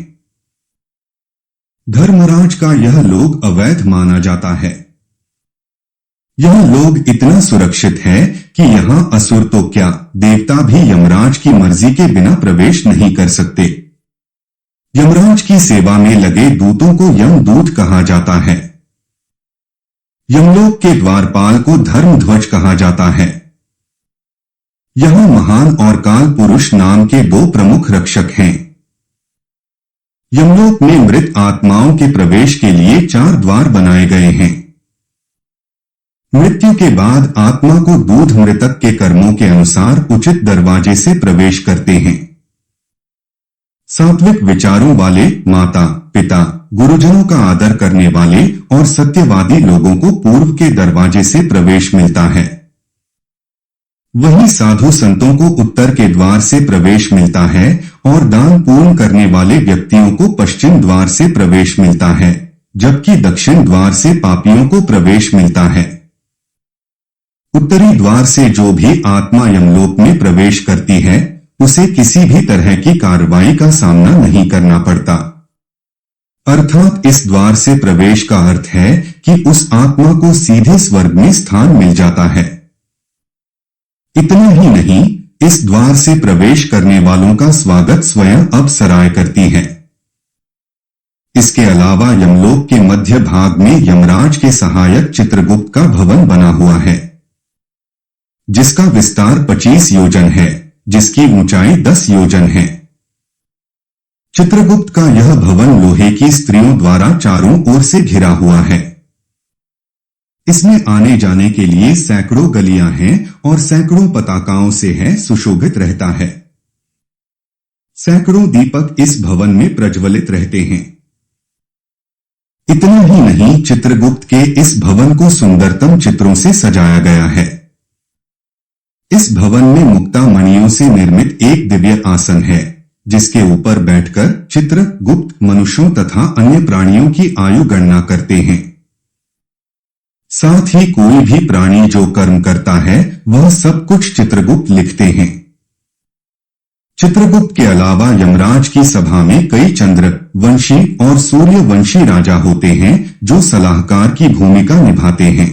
धर्मराज का यह लोक अवैध माना जाता है। यह लोक इतना सुरक्षित है कि यहां असुर तो क्या, देवता भी यमराज की मर्जी के बिना प्रवेश नहीं कर सकते। यमराज की सेवा में लगे दूतों को यमदूत कहा जाता है। यमलोक के द्वारपाल को धर्मध्वज कहा जाता है। यहां महान और काल पुरुष नाम के 2 प्रमुख रक्षक हैं। यमलोक में मृत आत्माओं के प्रवेश के लिए 4 द्वार बनाए गए हैं। मृत्यु के बाद आत्मा को दूध मृतक के कर्मों के अनुसार उचित दरवाजे से प्रवेश करते हैं। सात्विक विचारों वाले, माता, पिता, गुरुजनों का आदर करने वाले और सत्यवादी लोगों को पूर्व के दरवाजे से प्रवेश मिलता है। वहीं साधु संतों को उत्तर के द्वार से प्रवेश मिलता है और दान पूर्ण करने वाले व्यक्तियों को पश्चिम द्वार से प्रवेश मिलता है, जबकि दक्षिण द्वार से पापियों को प्रवेश मिलता है। उत्तरी द्वार से जो भी आत्मा यमलोक में प्रवेश करती है उसे किसी भी तरह की कार्रवाई का सामना नहीं करना पड़ता। अर्थात इस द्वार से प्रवेश का अर्थ है कि उस आत्मा को सीधे स्वर्ग में स्थान मिल जाता है। इतना ही नहीं, इस द्वार से प्रवेश करने वालों का स्वागत स्वयं अप्सराएं करती हैं। इसके अलावा यमलोक के मध्य भाग में यमराज के सहायक चित्रगुप्त का भवन बना हुआ है, जिसका विस्तार 25 योजन है, जिसकी ऊंचाई 10 योजन है। चित्रगुप्त का यह भवन लोहे की स्त्रियों द्वारा चारों ओर से घिरा हुआ है। इसमें आने जाने के लिए सैकड़ों गलियां हैं और सैकड़ों पताकाओं से है सुशोभित रहता है। सैकड़ों दीपक इस भवन में प्रज्वलित रहते हैं। इतना ही नहीं, चित्रगुप्त के इस भवन को सुंदरतम चित्रों से सजाया गया है। इस भवन में मुक्ता मणियों से निर्मित एक दिव्य आसन है, जिसके ऊपर बैठकर चित्रगुप्त मनुष्यों तथा अन्य प्राणियों की आयु गणना करते हैं। साथ ही कोई भी प्राणी जो कर्म करता है वह सब कुछ चित्रगुप्त लिखते हैं। चित्रगुप्त के अलावा यमराज की सभा में कई चंद्रवंशी और सूर्यवंशी राजा होते हैं जो सलाहकार की भूमिका निभाते हैं।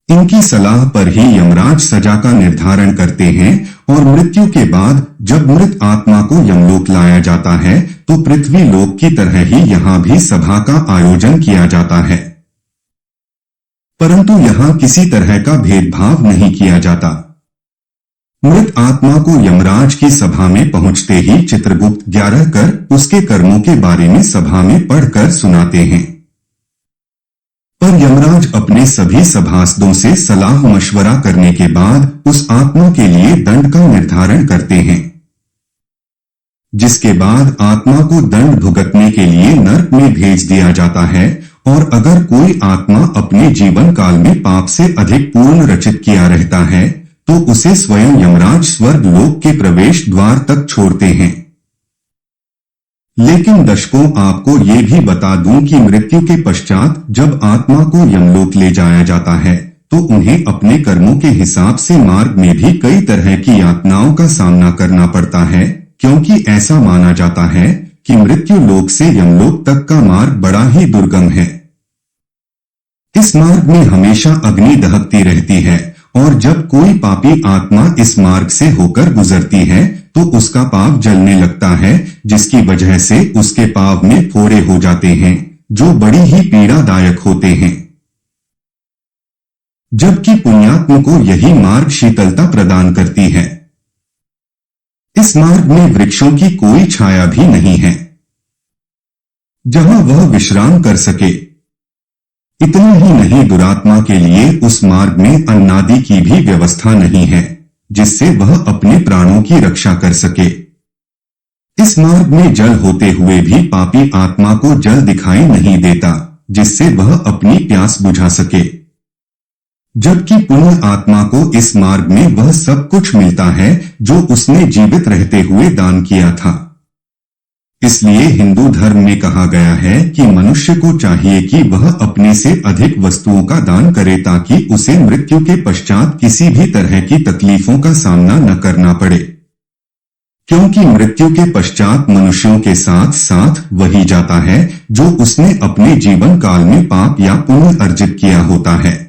इनकी सलाह पर ही यमराज सजा का निर्धारण करते हैं और मृत्यु के बाद जब मृत आत्मा को यमलोक लाया जाता है तो पृथ्वी लोक की तरह ही यहाँ भी सभा का आयोजन किया जाता है, परंतु यहाँ किसी तरह का भेदभाव नहीं किया जाता। मृत आत्मा को यमराज की सभा में पहुंचते ही चित्रगुप्त 11 कर उसके कर्मों के बारे में सभा में पढ़कर सुनाते हैं। पर यमराज अपने सभी सभासदों से सलाह मशवरा करने के बाद उस आत्मा के लिए दंड का निर्धारण करते हैं, जिसके बाद आत्मा को दंड भुगतने के लिए नरक में भेज दिया जाता है। और अगर कोई आत्मा अपने जीवन काल में पाप से अधिक पूर्ण रचित किया रहता है तो उसे स्वयं यमराज स्वर्ग लोक के प्रवेश द्वार तक छोड़ते हैं। लेकिन दर्शकों, आपको ये भी बता दूं कि मृत्यु के पश्चात जब आत्मा को यमलोक ले जाया जाता है तो उन्हें अपने कर्मों के हिसाब से मार्ग में भी कई तरह की यातनाओं का सामना करना पड़ता है, क्योंकि ऐसा माना जाता है कि मृत्यु लोक से यमलोक तक का मार्ग बड़ा ही दुर्गम है। इस मार्ग में हमेशा अग्नि दहकती रहती है और जब कोई पापी आत्मा इस मार्ग से होकर गुजरती है तो उसका पाप जलने लगता है, जिसकी वजह से उसके पाप में फोड़े हो जाते हैं जो बड़ी ही पीड़ादायक होते हैं। जबकि पुण्यात्मा को यही मार्ग शीतलता प्रदान करती है। इस मार्ग में वृक्षों की कोई छाया भी नहीं है जहां वह विश्राम कर सके। इतना ही नहीं, दुरात्मा के लिए उस मार्ग में अन्नादि की भी व्यवस्था नहीं है जिससे वह अपने प्राणों की रक्षा कर सके। इस मार्ग में जल होते हुए भी पापी आत्मा को जल दिखाई नहीं देता जिससे वह अपनी प्यास बुझा सके, जबकि पुण्य आत्मा को इस मार्ग में वह सब कुछ मिलता है जो उसने जीवित रहते हुए दान किया था। इसलिए हिंदू धर्म में कहा गया है कि मनुष्य को चाहिए कि वह अपने से अधिक वस्तुओं का दान करे ताकि उसे मृत्यु के पश्चात किसी भी तरह की तकलीफों का सामना न करना पड़े, क्योंकि मृत्यु के पश्चात मनुष्यों के साथ साथ वही जाता है जो उसने अपने जीवन काल में पाप या पुण्य अर्जित किया होता है।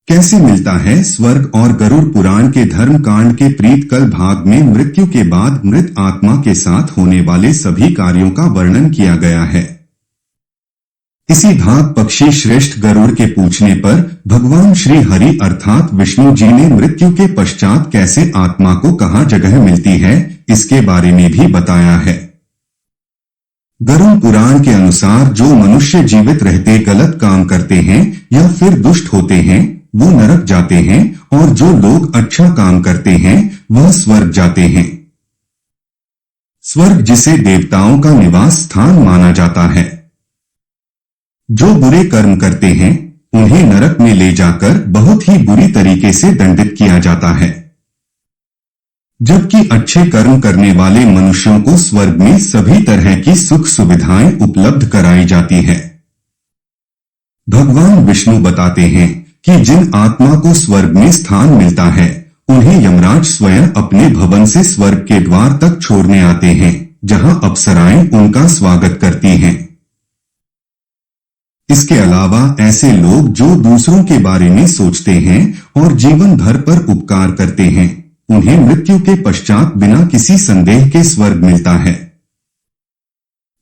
कैसे मिलता है स्वर्ग? और गरुड़ पुराण के धर्म कांड के प्रीतकल भाग में मृत्यु के बाद मृत आत्मा के साथ होने वाले सभी कार्यों का वर्णन किया गया है। इसी भाग पक्षी श्रेष्ठ गरुड़ के पूछने पर भगवान श्री हरि अर्थात विष्णु जी ने मृत्यु के पश्चात कैसे आत्मा को कहाँ जगह मिलती है इसके बारे में भी बताया है। गरुड़ पुराण के अनुसार जो मनुष्य जीवित रहते गलत काम करते हैं या फिर दुष्ट होते हैं वो नरक जाते हैं और जो लोग अच्छा काम करते हैं वह स्वर्ग जाते हैं। स्वर्ग जिसे देवताओं का निवास स्थान माना जाता है। जो बुरे कर्म करते हैं उन्हें नरक में ले जाकर बहुत ही बुरी तरीके से दंडित किया जाता है, जबकि अच्छे कर्म करने वाले मनुष्यों को स्वर्ग में सभी तरह की सुख सुविधाएं उपलब्ध कराई जाती है। भगवान विष्णु बताते हैं कि जिन आत्मा को स्वर्ग में स्थान मिलता है उन्हें यमराज स्वयं अपने भवन से स्वर्ग के द्वार तक छोड़ने आते हैं, जहां अप्सराएं उनका स्वागत करती हैं। इसके अलावा ऐसे लोग जो दूसरों के बारे में सोचते हैं और जीवन भर पर उपकार करते हैं, उन्हें मृत्यु के पश्चात बिना किसी संदेह के स्वर्ग मिलता है।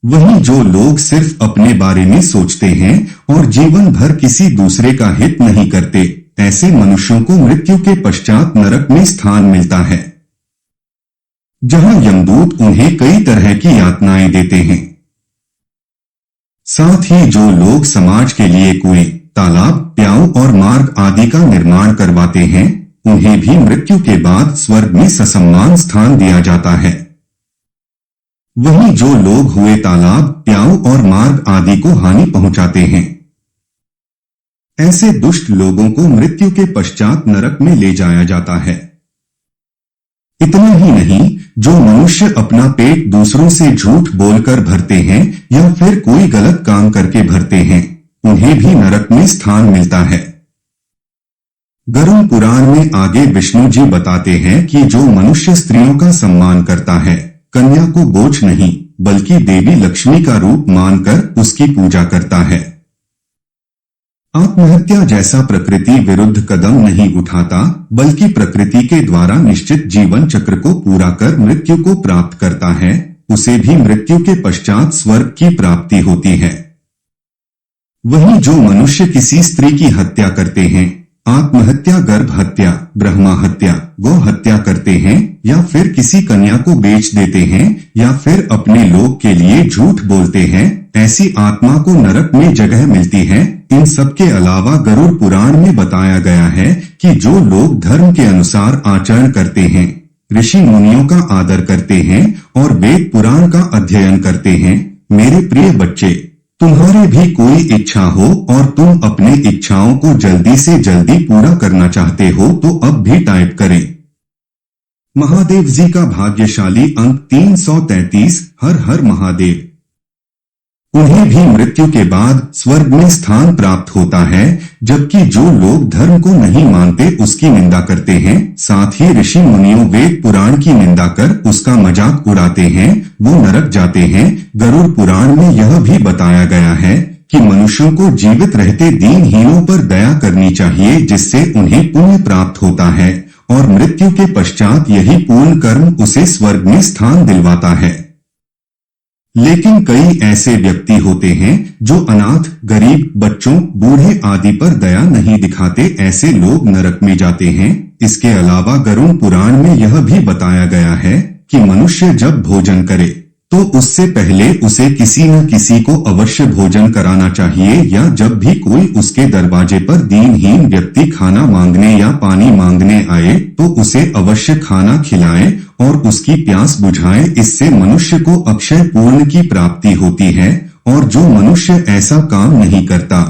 वहीं जो लोग सिर्फ अपने बारे में सोचते हैं और जीवन भर किसी दूसरे का हित नहीं करते, ऐसे मनुष्यों को मृत्यु के पश्चात नरक में स्थान मिलता है, जहां यमदूत उन्हें कई तरह की यातनाएं देते हैं। साथ ही जो लोग समाज के लिए कुएं, तालाब, प्याऊ और मार्ग आदि का निर्माण करवाते हैं, उन्हें भी मृत्यु के बाद स्वर्ग में ससम्मान स्थान दिया जाता है। वहीं जो लोग हुए तालाब, प्याऊ और मार्ग आदि को हानि पहुंचाते हैं, ऐसे दुष्ट लोगों को मृत्यु के पश्चात नरक में ले जाया जाता है। इतना ही नहीं, जो मनुष्य अपना पेट दूसरों से झूठ बोलकर भरते हैं या फिर कोई गलत काम करके भरते हैं, उन्हें भी नरक में स्थान मिलता है। गरुड़ पुराण में आगे विष्णु जी बताते हैं कि जो मनुष्य स्त्रियों का सम्मान करता है, कन्या को बोझ नहीं बल्कि देवी लक्ष्मी का रूप मानकर उसकी पूजा करता है, आत्महत्या जैसा प्रकृति विरुद्ध कदम नहीं उठाता बल्कि प्रकृति के द्वारा निश्चित जीवन चक्र को पूरा कर मृत्यु को प्राप्त करता है, उसे भी मृत्यु के पश्चात स्वर्ग की प्राप्ति होती है। वहीं जो मनुष्य किसी स्त्री की हत्या करते हैं, आत्महत्या, गर्भ हत्या, ब्रह्मा हत्या, गौ हत्या करते हैं या फिर किसी कन्या को बेच देते हैं या फिर अपने लोग के लिए झूठ बोलते हैं, ऐसी आत्मा को नरक में जगह मिलती है। इन सब के अलावा गरुड़ पुराण में बताया गया है कि जो लोग धर्म के अनुसार आचरण करते हैं, ऋषि मुनियों का आदर करते हैं और वेद पुराण का अध्ययन करते हैं, मेरे प्रिय बच्चे, तुम्हारे भी कोई इच्छा हो और तुम अपने इच्छाओं को जल्दी से जल्दी पूरा करना चाहते हो तो अब भी टाइप करें। महादेव जी का भाग्यशाली अंक 333। हर हर महादेव। उन्हें भी मृत्यु के बाद स्वर्ग में स्थान प्राप्त होता है, जबकि जो लोग धर्म को नहीं मानते उसकी निंदा करते हैं, साथ ही ऋषि मुनियों वेद पुराण की निंदा कर उसका मजाक उड़ाते हैं, वो नरक जाते हैं। गरुड़ पुराण में यह भी बताया गया है कि मनुष्यों को जीवित रहते दीनहीनों पर दया करनी चाहिए, जिससे उन्हें पुण्य प्राप्त होता है और मृत्यु के पश्चात यही पूर्ण कर्म उसे स्वर्ग में स्थान दिलवाता है। लेकिन कई ऐसे व्यक्ति होते हैं जो अनाथ, गरीब, बच्चों, बूढ़े आदि पर दया नहीं दिखाते, ऐसे लोग नरक में जाते हैं। इसके अलावा गरुड़ पुराण में यह भी बताया गया है कि मनुष्य जब भोजन करे तो उससे पहले उसे किसी न किसी को अवश्य भोजन कराना चाहिए, या जब भी कोई उसके दरवाजे पर दीनहीन व्यक्ति खाना मांगने या पानी मांगने आए तो उसे अवश्य खाना खिलाएं और उसकी प्यास बुझाएं। इससे मनुष्य को अक्षय पूर्ण की प्राप्ति होती है। और जो मनुष्य ऐसा काम नहीं करता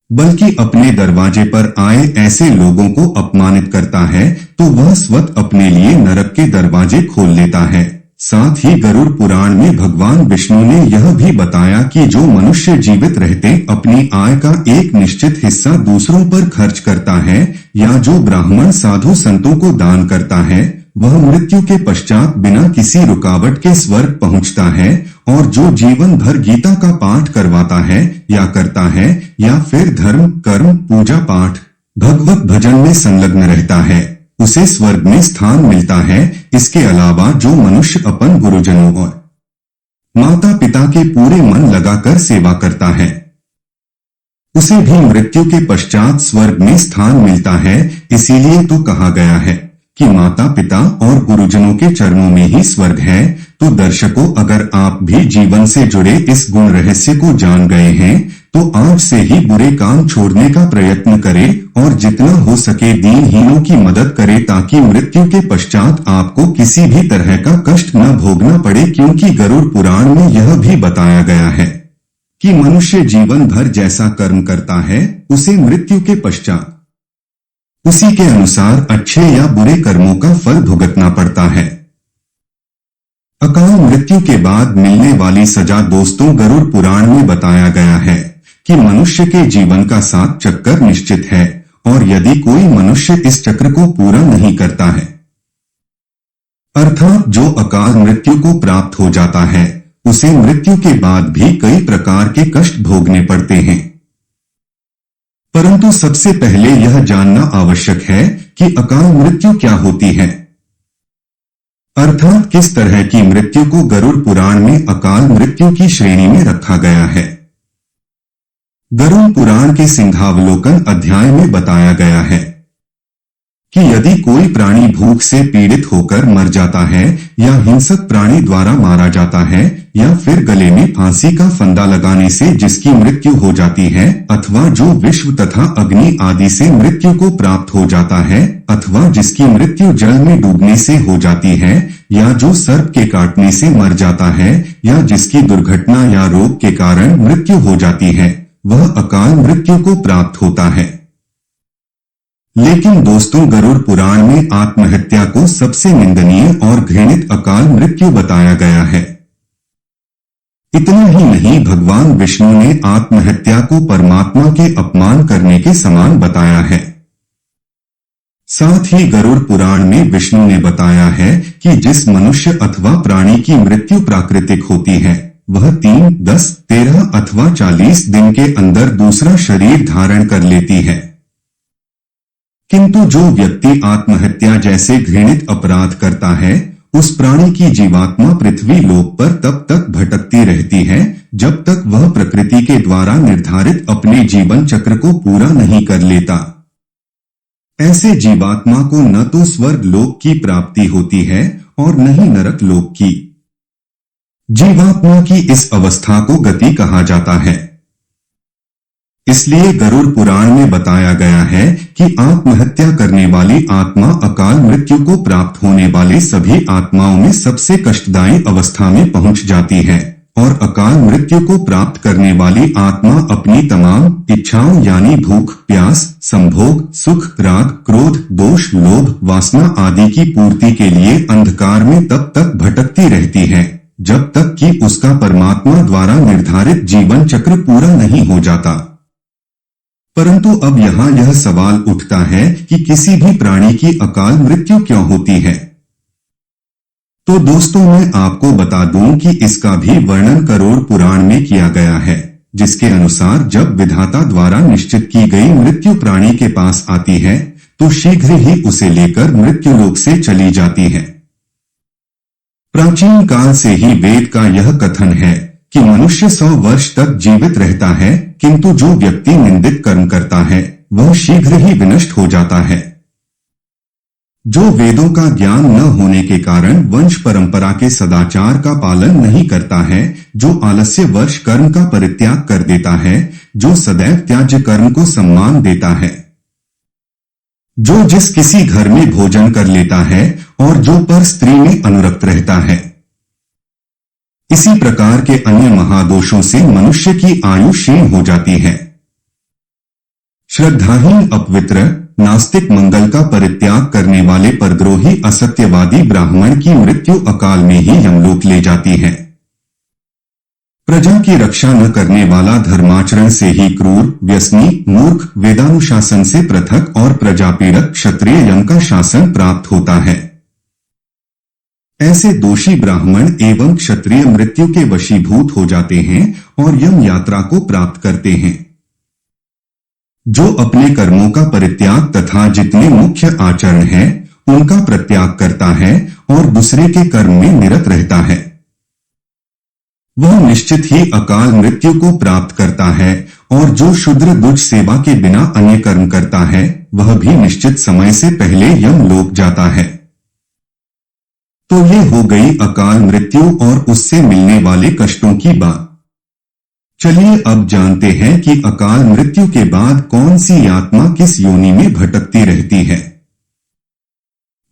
बल्कि अपने दरवाजे पर आए ऐसे लोगों को अपमानित करता है, तो वह स्वतः अपने लिए नरक के दरवाजे खोल लेता है। साथ ही गरुड़ पुराण में भगवान विष्णु ने यह भी बताया कि जो मनुष्य जीवित रहते अपनी आय का एक निश्चित हिस्सा दूसरों पर खर्च करता है या जो ब्राह्मण साधु संतों को दान करता है, वह मृत्यु के पश्चात बिना किसी रुकावट के स्वर्ग पहुंचता है। और जो जीवन भर गीता का पाठ करवाता है या करता है या फिर धर्म, कर्म, पूजा पाठ, भगवत भजन में संलग्न रहता है, उसे स्वर्ग में स्थान मिलता है। इसके अलावा जो मनुष्य अपन गुरुजनों और माता पिता के पूरे मन लगाकर सेवा करता है, उसे भी मृत्यु के पश्चात स्वर्ग में स्थान मिलता है। इसीलिए तो कहा गया है कि माता पिता और गुरुजनों के चरणों में ही स्वर्ग है। तो दर्शकों, अगर आप भी जीवन से जुड़े इस गुण रहस्य को जान गए हैं तो आज से ही बुरे काम छोड़ने का प्रयत्न करे और जितना हो सके दीनहीनों की मदद करे, ताकि मृत्यु के पश्चात आपको किसी भी तरह का कष्ट न भोगना पड़े। क्योंकि गरुड़ पुराण में यह भी बताया गया है कि मनुष्य जीवन भर जैसा कर्म करता है उसे मृत्यु के पश्चात उसी के अनुसार अच्छे या बुरे कर्मों का फल भुगतना पड़ता है। अकाल मृत्यु के बाद मिलने वाली सजा दोस्तों, गरुड़ पुराण में बताया गया है कि मनुष्य के जीवन का 7 चक्कर निश्चित है, और यदि कोई मनुष्य इस चक्र को पूरा नहीं करता है, अर्थात जो अकाल मृत्यु को प्राप्त हो जाता है, उसे मृत्यु के बाद भी कई प्रकार के कष्ट भोगने पड़ते हैं। परंतु सबसे पहले यह जानना आवश्यक है कि अकाल मृत्यु क्या होती है, अर्थात किस तरह की मृत्यु को गरुड़ पुराण में अकाल मृत्यु की श्रेणी में रखा गया है। गरुड़ पुराण के सिंहावलोकन अध्याय में बताया गया है कि यदि कोई प्राणी भूख से पीड़ित होकर मर जाता है, या हिंसक प्राणी द्वारा मारा जाता है, या फिर गले में फांसी का फंदा लगाने से जिसकी मृत्यु हो जाती है, अथवा जो विश्व तथा अग्नि आदि से मृत्यु को प्राप्त हो जाता है, अथवा जिसकी मृत्यु जल में डूबने से हो जाती है, या जो सर्प के काटने से मर जाता है, या जिसकी दुर्घटना या रोग के कारण मृत्यु हो जाती है, वह अकाल मृत्यु को प्राप्त होता है। लेकिन दोस्तों, गरुड़ पुराण में आत्महत्या को सबसे निंदनीय और घृणित अकाल मृत्यु बताया गया है। इतना ही नहीं, भगवान विष्णु ने आत्महत्या को परमात्मा के अपमान करने के समान बताया है। साथ ही गरुड़ पुराण में विष्णु ने बताया है कि जिस मनुष्य अथवा प्राणी की मृत्यु प्राकृतिक होती है, वह 3, 10, 13 अथवा 40 दिन के अंदर दूसरा शरीर धारण कर लेती है। किंतु जो व्यक्ति आत्महत्या जैसे घृणित अपराध करता है, उस प्राणी की जीवात्मा पृथ्वी लोक पर तब तक भटकती रहती है जब तक वह प्रकृति के द्वारा निर्धारित अपने जीवन चक्र को पूरा नहीं कर लेता। ऐसे जीवात्मा को न तो स्वर्ग लोक की प्राप्ति होती है और न ही नरक लोक की। जीवात्मा की इस अवस्था को गति कहा जाता है। इसलिए गरुड़ पुराण में बताया गया है कि आत्महत्या करने वाली आत्मा अकाल मृत्यु को प्राप्त होने वाले सभी आत्माओं में सबसे कष्टदायी अवस्था में पहुंच जाती है, और अकाल मृत्यु को प्राप्त करने वाली आत्मा अपनी तमाम इच्छाओं यानी भूख, प्यास, संभोग, सुख, राग, क्रोध, दोष, लोभ, वासना आदि की पूर्ति के लिए अंधकार में तब तक भटकती रहती है जब तक कि उसका परमात्मा द्वारा निर्धारित जीवन चक्र पूरा नहीं हो जाता। परंतु अब यहाँ यह सवाल उठता है कि किसी भी प्राणी की अकाल मृत्यु क्यों होती है। तो दोस्तों, मैं आपको बता दूं कि इसका भी वर्णन गरुड़ पुराण में किया गया है, जिसके अनुसार जब विधाता द्वारा निश्चित की गई मृत्यु प्राणी के पास आती है, तो शीघ्र ही उसे लेकर मृत्यु लोक से चली जाती है। प्राचीन काल से ही वेद का यह कथन है कि मनुष्य 100 वर्ष तक जीवित रहता है, किंतु जो व्यक्ति निंदित कर्म करता है वह शीघ्र ही विनष्ट हो जाता है। जो वेदों का ज्ञान न होने के कारण वंश परंपरा के सदाचार का पालन नहीं करता है, जो आलस्य वर्ष कर्म का परित्याग कर देता है, जो सदैव त्याज्य कर्म को सम्मान देता है, जो जिस किसी घर में भोजन कर लेता है और जो पर स्त्री में अनुरक्त रहता है, इसी प्रकार के अन्य महादोषों से मनुष्य की आयु क्षीण हो जाती है। श्रद्धाहीन, अपवित्र, नास्तिक, मंगल का परित्याग करने वाले परद्रोही असत्यवादी ब्राह्मण की मृत्यु अकाल में ही यमलोक ले जाती है। प्रजा की रक्षा न करने वाला धर्माचरण से ही क्रूर, व्यसनी, मूर्ख, वेदानुशासन से पृथक और प्रजापीड़क क्षत्रिय यम का शासन प्राप्त होता है। ऐसे दोषी ब्राह्मण एवं क्षत्रिय मृत्यु के वशीभूत हो जाते हैं और यम यात्रा को प्राप्त करते हैं। जो अपने कर्मों का परित्याग तथा जितने मुख्य आचरण हैं उनका प्रत्याग करता है और दूसरे के कर्म में निरत रहता है, वह निश्चित ही अकाल मृत्यु को प्राप्त करता है। और जो शूद्र दुज सेवा के बिना अन्य कर्म करता है वह भी निश्चित समय से पहले यम लोक जाता है। तो ये हो गई अकाल मृत्यु और उससे मिलने वाले कष्टों की बात। चलिए अब जानते हैं कि अकाल मृत्यु के बाद कौन सी आत्मा किस योनि में भटकती रहती है।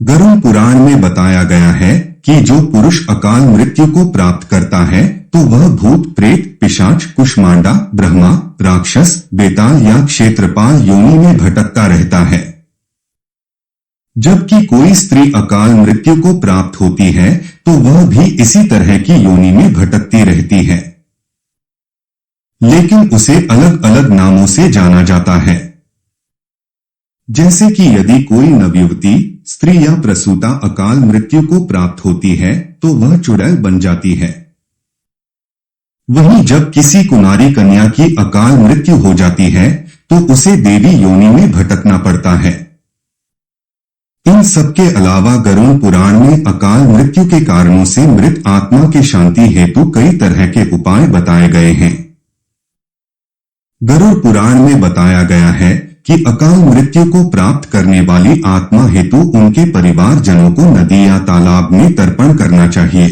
गरुड़ पुराण में बताया गया है कि जो पुरुष अकाल मृत्यु को प्राप्त करता है तो वह भूत, प्रेत, पिशाच, कुष्मांडा, ब्रह्मा, राक्षस, बेताल या क्षेत्रपाल योनि में भटकता रहता है। जबकि कोई स्त्री अकाल मृत्यु को प्राप्त होती है तो वह भी इसी तरह की योनि में भटकती रहती है, लेकिन उसे अलग अलग नामों से जाना जाता है। जैसे कि यदि कोई नवयुवती, स्त्री या प्रसूता अकाल मृत्यु को प्राप्त होती है तो वह चुड़ैल बन जाती है। वहीं जब किसी कुमारी कन्या की अकाल मृत्यु हो जाती है तो उसे देवी योनि में भटकना पड़ता है। इन सबके अलावा गरुड़ पुराण में अकाल मृत्यु के कारणों से मृत आत्मा के शांति हेतु कई तरह के उपाय बताए गए हैं। गरुड़ पुराण में बताया गया है कि अकाल मृत्यु को प्राप्त करने वाली आत्मा हेतु उनके परिवारजनों को नदी या तालाब में तर्पण करना चाहिए।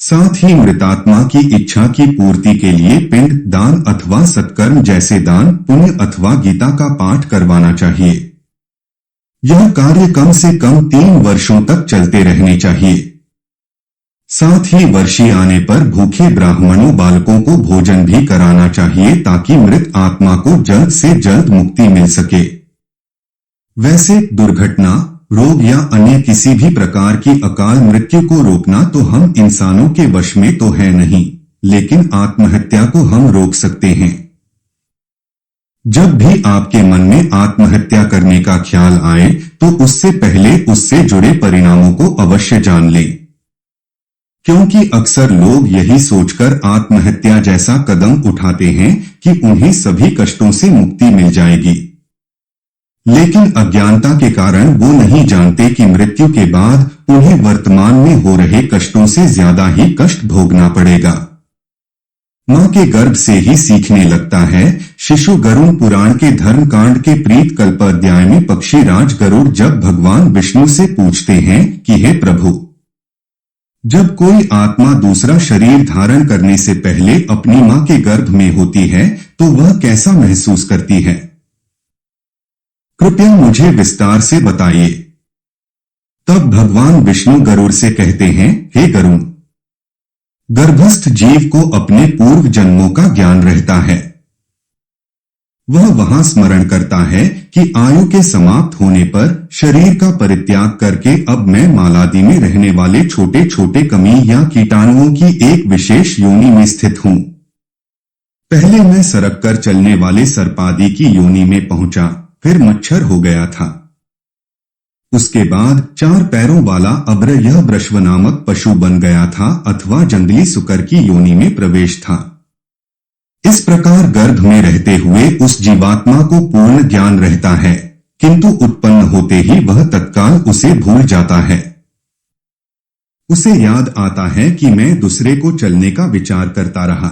साथ ही मृतात्मा की इच्छा की पूर्ति के लिए पिंड दान अथवा सत्कर्म जैसे दान, पुण्य अथवा गीता का पाठ करवाना चाहिए। यह कार्य कम से कम 3 वर्षों तक चलते रहने चाहिए। साथ ही वर्षी आने पर भूखे ब्राह्मणों बालकों को भोजन भी कराना चाहिए ताकि मृत आत्मा को जल्द से जल्द मुक्ति मिल सके। वैसे दुर्घटना, रोग या अन्य किसी भी प्रकार की अकाल मृत्यु को रोकना तो हम इंसानों के वश में तो है नहीं, लेकिन आत्महत्या को हम रोक सकते हैं। जब भी आपके मन में आत्महत्या करने का ख्याल आए तो उससे पहले उससे जुड़े परिणामों को अवश्य जान लें, क्योंकि अक्सर लोग यही सोचकर आत्महत्या जैसा कदम उठाते हैं कि उन्हें सभी कष्टों से मुक्ति मिल जाएगी, लेकिन अज्ञानता के कारण वो नहीं जानते कि मृत्यु के बाद उन्हें वर्तमान में हो रहे कष्टों से ज्यादा ही कष्ट भोगना पड़ेगा। मां के गर्भ से ही सीखने लगता है। शिशु गरुड़ पुराण के धर्मकांड के प्रीत कल्प अध्याय में पक्षीराज गरुड़ जब भगवान विष्णु से पूछते हैं कि हे प्रभु, जब कोई आत्मा दूसरा शरीर धारण करने से पहले अपनी मां के गर्भ में होती है तो वह कैसा महसूस करती है? कृपया मुझे विस्तार से बताइए। तब भगवान विष्णु गरुड़ से कहते हैं, हे गरुड़, गर्भस्थ जीव को अपने पूर्व जन्मों का ज्ञान रहता है। वह वहां स्मरण करता है कि आयु के समाप्त होने पर शरीर का परित्याग करके अब मैं मालादि में रहने वाले छोटे छोटे कमी या कीटाणुओं की एक विशेष योनि में स्थित हूं। पहले मैं सरक कर चलने वाले सर्पादि की योनि में पहुंचा, फिर मच्छर हो गया था। उसके बाद 4 पैरों वाला अब्र यह वृषभ नामक पशु बन गया था अथवा जंगली सुकर की योनि में प्रवेश था। इस प्रकार गर्भ में रहते हुए उस जीवात्मा को पूर्ण ज्ञान रहता है, किंतु उत्पन्न होते ही वह तत्काल उसे भूल जाता है। उसे याद आता है कि मैं दूसरे को चलने का विचार करता रहा।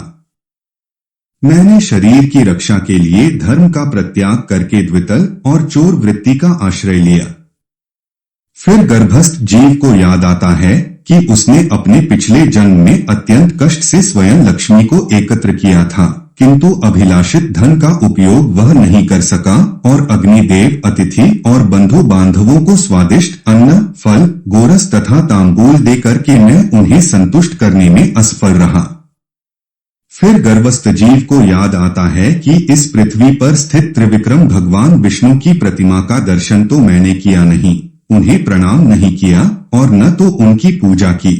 मैंने शरीर की रक्षा के लिए धर्म का परित्याग करके द्वितल और चोर वृत्ति का आश्रय लिया। फिर गर्भस्थ जीव को याद आता है कि उसने अपने पिछले जन्म में अत्यंत कष्ट से स्वयं लक्ष्मी को एकत्र किया था, किंतु अभिलाषित धन का उपयोग वह नहीं कर सका और अग्निदेव, अतिथि और बंधु बांधवों को स्वादिष्ट अन्न, फल, गोरस तथा तांबूल देकर के मैं उन्हें संतुष्ट करने में असफल रहा। फिर गर्भस्थ जीव को याद आता है कि इस पृथ्वी पर स्थित त्रिविक्रम भगवान विष्णु की प्रतिमा का दर्शन तो मैंने किया नहीं, उन्हें प्रणाम नहीं किया और न तो उनकी पूजा की।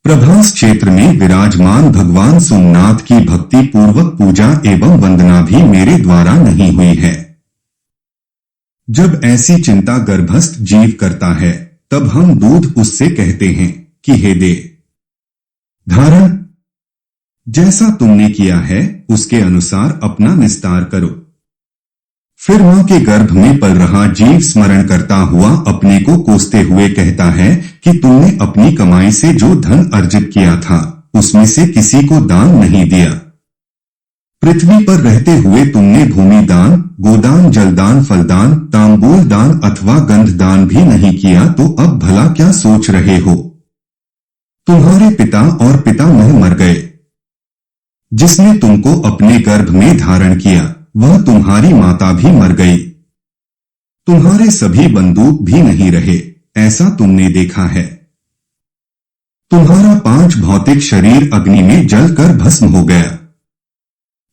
प्रभास क्षेत्र में विराजमान भगवान सोमनाथ की भक्ति पूर्वक पूजा एवं वंदना भी मेरे द्वारा नहीं हुई है। जब ऐसी चिंता गर्भस्थ जीव करता है तब हम दूध उससे कहते हैं कि हे दे धारण, जैसा तुमने किया है उसके अनुसार अपना निस्तार करो। फिर मां के गर्भ में पल रहा जीव स्मरण करता हुआ अपने को कोसते हुए कहता है कि तुमने अपनी कमाई से जो धन अर्जित किया था उसमें से किसी को दान नहीं दिया। पृथ्वी पर रहते हुए तुमने भूमि दान, गोदान, जलदान, फलदान, तांबूल दान अथवा गंध दान भी नहीं किया, तो अब भला क्या सोच रहे हो? तुम्हारे पिता और पितामह मर गए। जिसने तुमको अपने गर्भ में धारण किया, वह तुम्हारी माता भी मर गई। तुम्हारे सभी बंधु भी नहीं रहे, ऐसा तुमने देखा है। तुम्हारा 5 भौतिक शरीर अग्नि में जलकर भस्म हो गया।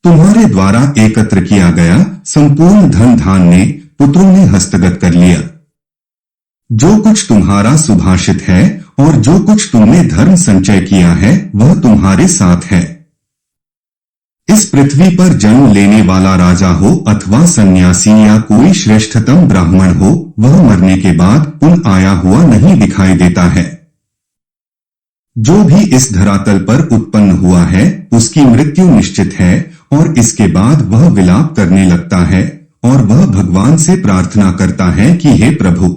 तुम्हारे द्वारा एकत्र किया गया संपूर्ण धन धान्य पुत्रों ने हस्तगत कर लिया। जो कुछ तुम्हारा सुभाषित है और जो कुछ तुमने धर्म संचय किया है, वह तुम्हारे साथ है। इस पृथ्वी पर जन्म लेने वाला राजा हो अथवा सन्यासी या कोई श्रेष्ठतम ब्राह्मण हो, वह मरने के बाद पुनः आया हुआ नहीं दिखाई देता है। जो भी इस धरातल पर उत्पन्न हुआ है, उसकी मृत्यु निश्चित है और इसके बाद वह विलाप करने लगता है और वह भगवान से प्रार्थना करता है कि हे प्रभु,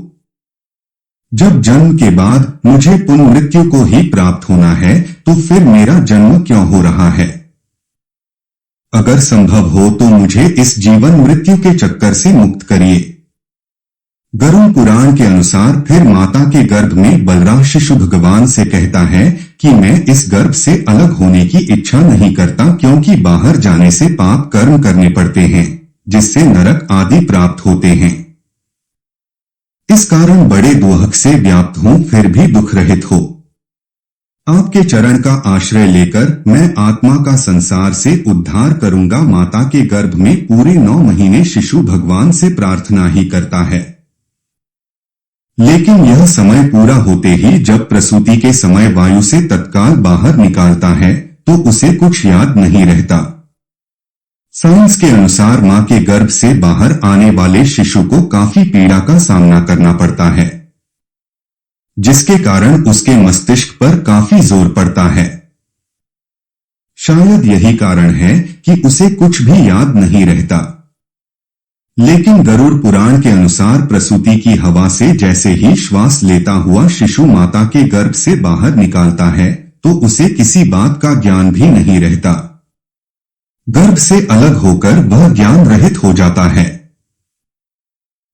जब जन्म के बाद मुझे पुनः मृत्यु को ही प्राप्त होना है, तो फिर मेरा जन्म क्यों हो रहा है? अगर संभव हो तो मुझे इस जीवन मृत्यु के चक्कर से मुक्त करिए। गरुड़ पुराण के अनुसार फिर माता के गर्भ में बलराम शिशु भगवान से कहता है कि मैं इस गर्भ से अलग होने की इच्छा नहीं करता, क्योंकि बाहर जाने से पाप कर्म करने पड़ते हैं, जिससे नरक आदि प्राप्त होते हैं। इस कारण बड़े दुख से व्याप्त हूं, फिर भी दुख रहित हो। आपके चरण का आश्रय लेकर मैं आत्मा का संसार से उद्धार करूंगा। माता के गर्भ में पूरे 9 महीने शिशु भगवान से प्रार्थना ही करता है, लेकिन यह समय पूरा होते ही जब प्रसूति के समय वायु से तत्काल बाहर निकालता है, तो उसे कुछ याद नहीं रहता। साइंस के अनुसार मां के गर्भ से बाहर आने वाले शिशु को काफी पीड़ा का सामना करना पड़ता है, जिसके कारण उसके मस्तिष्क पर काफी जोर पड़ता है। शायद यही कारण है कि उसे कुछ भी याद नहीं रहता। लेकिन गरुड़ पुराण के अनुसार प्रसूति की हवा से जैसे ही श्वास लेता हुआ शिशु माता के गर्भ से बाहर निकालता है, तो उसे किसी बात का ज्ञान भी नहीं रहता। गर्भ से अलग होकर वह ज्ञान रहित हो जाता है।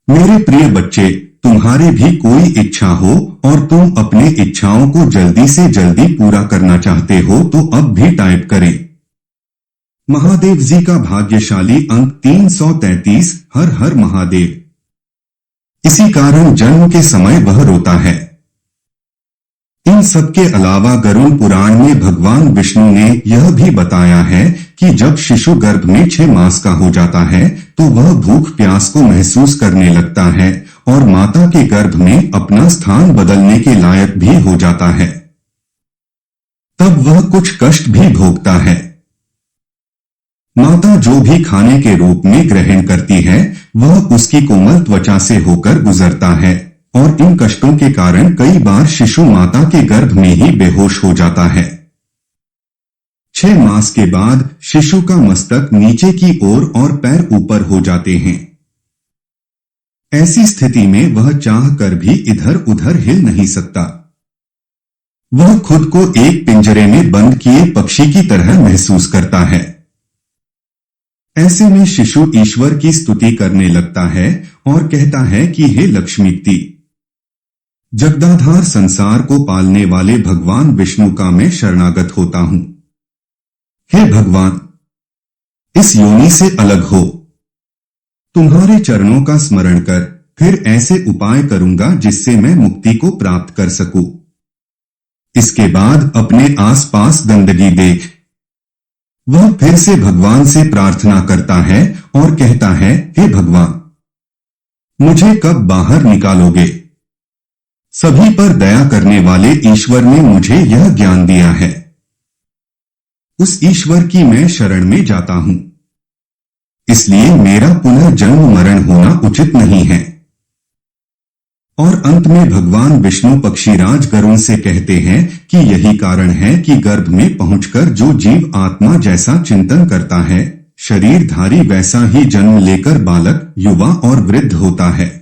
मेरे प्रिय बच्चे, तुम्हारी भी कोई इच्छा हो और तुम अपनी इच्छाओं को जल्दी से जल्दी पूरा करना चाहते हो, तो अब भी टाइप करें महादेव जी का भाग्यशाली अंक 333, हर हर महादेव। इसी कारण जन्म के समय वह रोता है। इन सब के अलावा गरुड़ पुराण में भगवान विष्णु ने यह भी बताया है कि जब शिशु गर्भ में 6 मास का हो जाता है, तो वह भूख प्यास को महसूस करने लगता है और माता के गर्भ में अपना स्थान बदलने के लायक भी हो जाता है। तब वह कुछ कष्ट भी भोगता है। माता जो भी खाने के रूप में ग्रहण करती है, वह उसकी कोमल त्वचा से होकर गुजरता है और इन कष्टों के कारण कई बार शिशु माता के गर्भ में ही बेहोश हो जाता है। 6 मास के बाद शिशु का मस्तक नीचे की ओर और पैर ऊपर हो जाते हैं। ऐसी स्थिति में वह चाह कर भी इधर उधर हिल नहीं सकता। वह खुद को एक पिंजरे में बंद किए पक्षी की तरह महसूस करता है। ऐसे में शिशु ईश्वर की स्तुति करने लगता है और कहता है कि हे लक्ष्मीपति, जगदाधार संसार को पालने वाले भगवान विष्णु का मैं शरणागत होता हूं। हे भगवान, इस योनि से अलग हो। तुम्हारे चरणों का स्मरण कर फिर ऐसे उपाय करूंगा जिससे मैं मुक्ति को प्राप्त कर सकूं। इसके बाद अपने आसपास गंदगी देख। वह फिर से भगवान से प्रार्थना करता है और कहता है, हे भगवान, मुझे कब बाहर निकालोगे? सभी पर दया करने वाले ईश्वर ने मुझे यह ज्ञान दिया है। उस ईश्वर की मैं शरण में जाता हूं, इसलिए मेरा पुनः जन्म मरण होना उचित नहीं है। और अंत में भगवान विष्णु पक्षीराज गरुड़ से कहते हैं कि यही कारण है कि गर्भ में पहुंचकर जो जीव आत्मा जैसा चिंतन करता है, शरीरधारी वैसा ही जन्म लेकर बालक, युवा और वृद्ध होता है।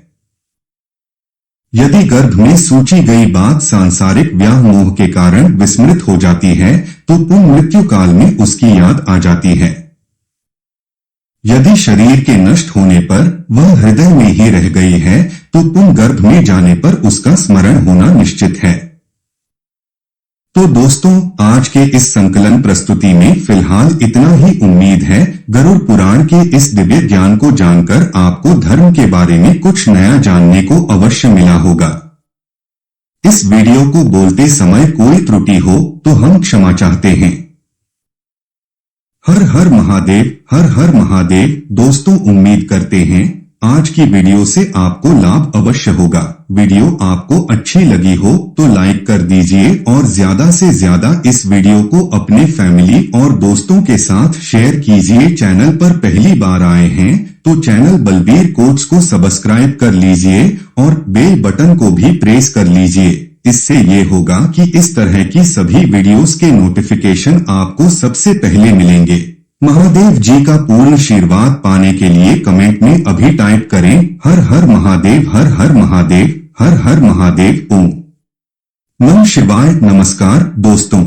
यदि गर्भ में सोची गई बात सांसारिक व्याह मोह के कारण विस्मृत हो जाती है, तो पुनः मृत्यु काल में उसकी याद आ जाती है। यदि शरीर के नष्ट होने पर वह हृदय में ही रह गई है, तो पुनः गर्भ में जाने पर उसका स्मरण होना निश्चित है। तो दोस्तों, आज के इस संकलन प्रस्तुति में फिलहाल इतना ही। उम्मीद है गरुड़ पुराण के इस दिव्य ज्ञान को जानकर आपको धर्म के बारे में कुछ नया जानने को अवश्य मिला होगा। इस वीडियो को बोलते समय कोई त्रुटि हो तो हम क्षमा चाहते हैं। हर हर महादेव, हर हर महादेव। दोस्तों, उम्मीद करते हैं आज की वीडियो से आपको लाभ अवश्य होगा। वीडियो आपको अच्छी लगी हो तो लाइक कर दीजिए और ज्यादा से ज्यादा इस वीडियो को अपने फैमिली और दोस्तों के साथ शेयर कीजिए। चैनल पर पहली बार आए हैं तो चैनल बलबीर कोट्स को सब्सक्राइब कर लीजिए और बेल बटन को भी प्रेस कर लीजिए। इससे ये होगा कि इस तरह की सभी वीडियोस के नोटिफिकेशन आपको सबसे पहले मिलेंगे। महादेव जी का पूर्ण आशीर्वाद पाने के लिए कमेंट में अभी टाइप करें हर हर महादेव, हर हर महादेव, हर हर महादेव। ओम नमः शिवाय। नमस्कार दोस्तों।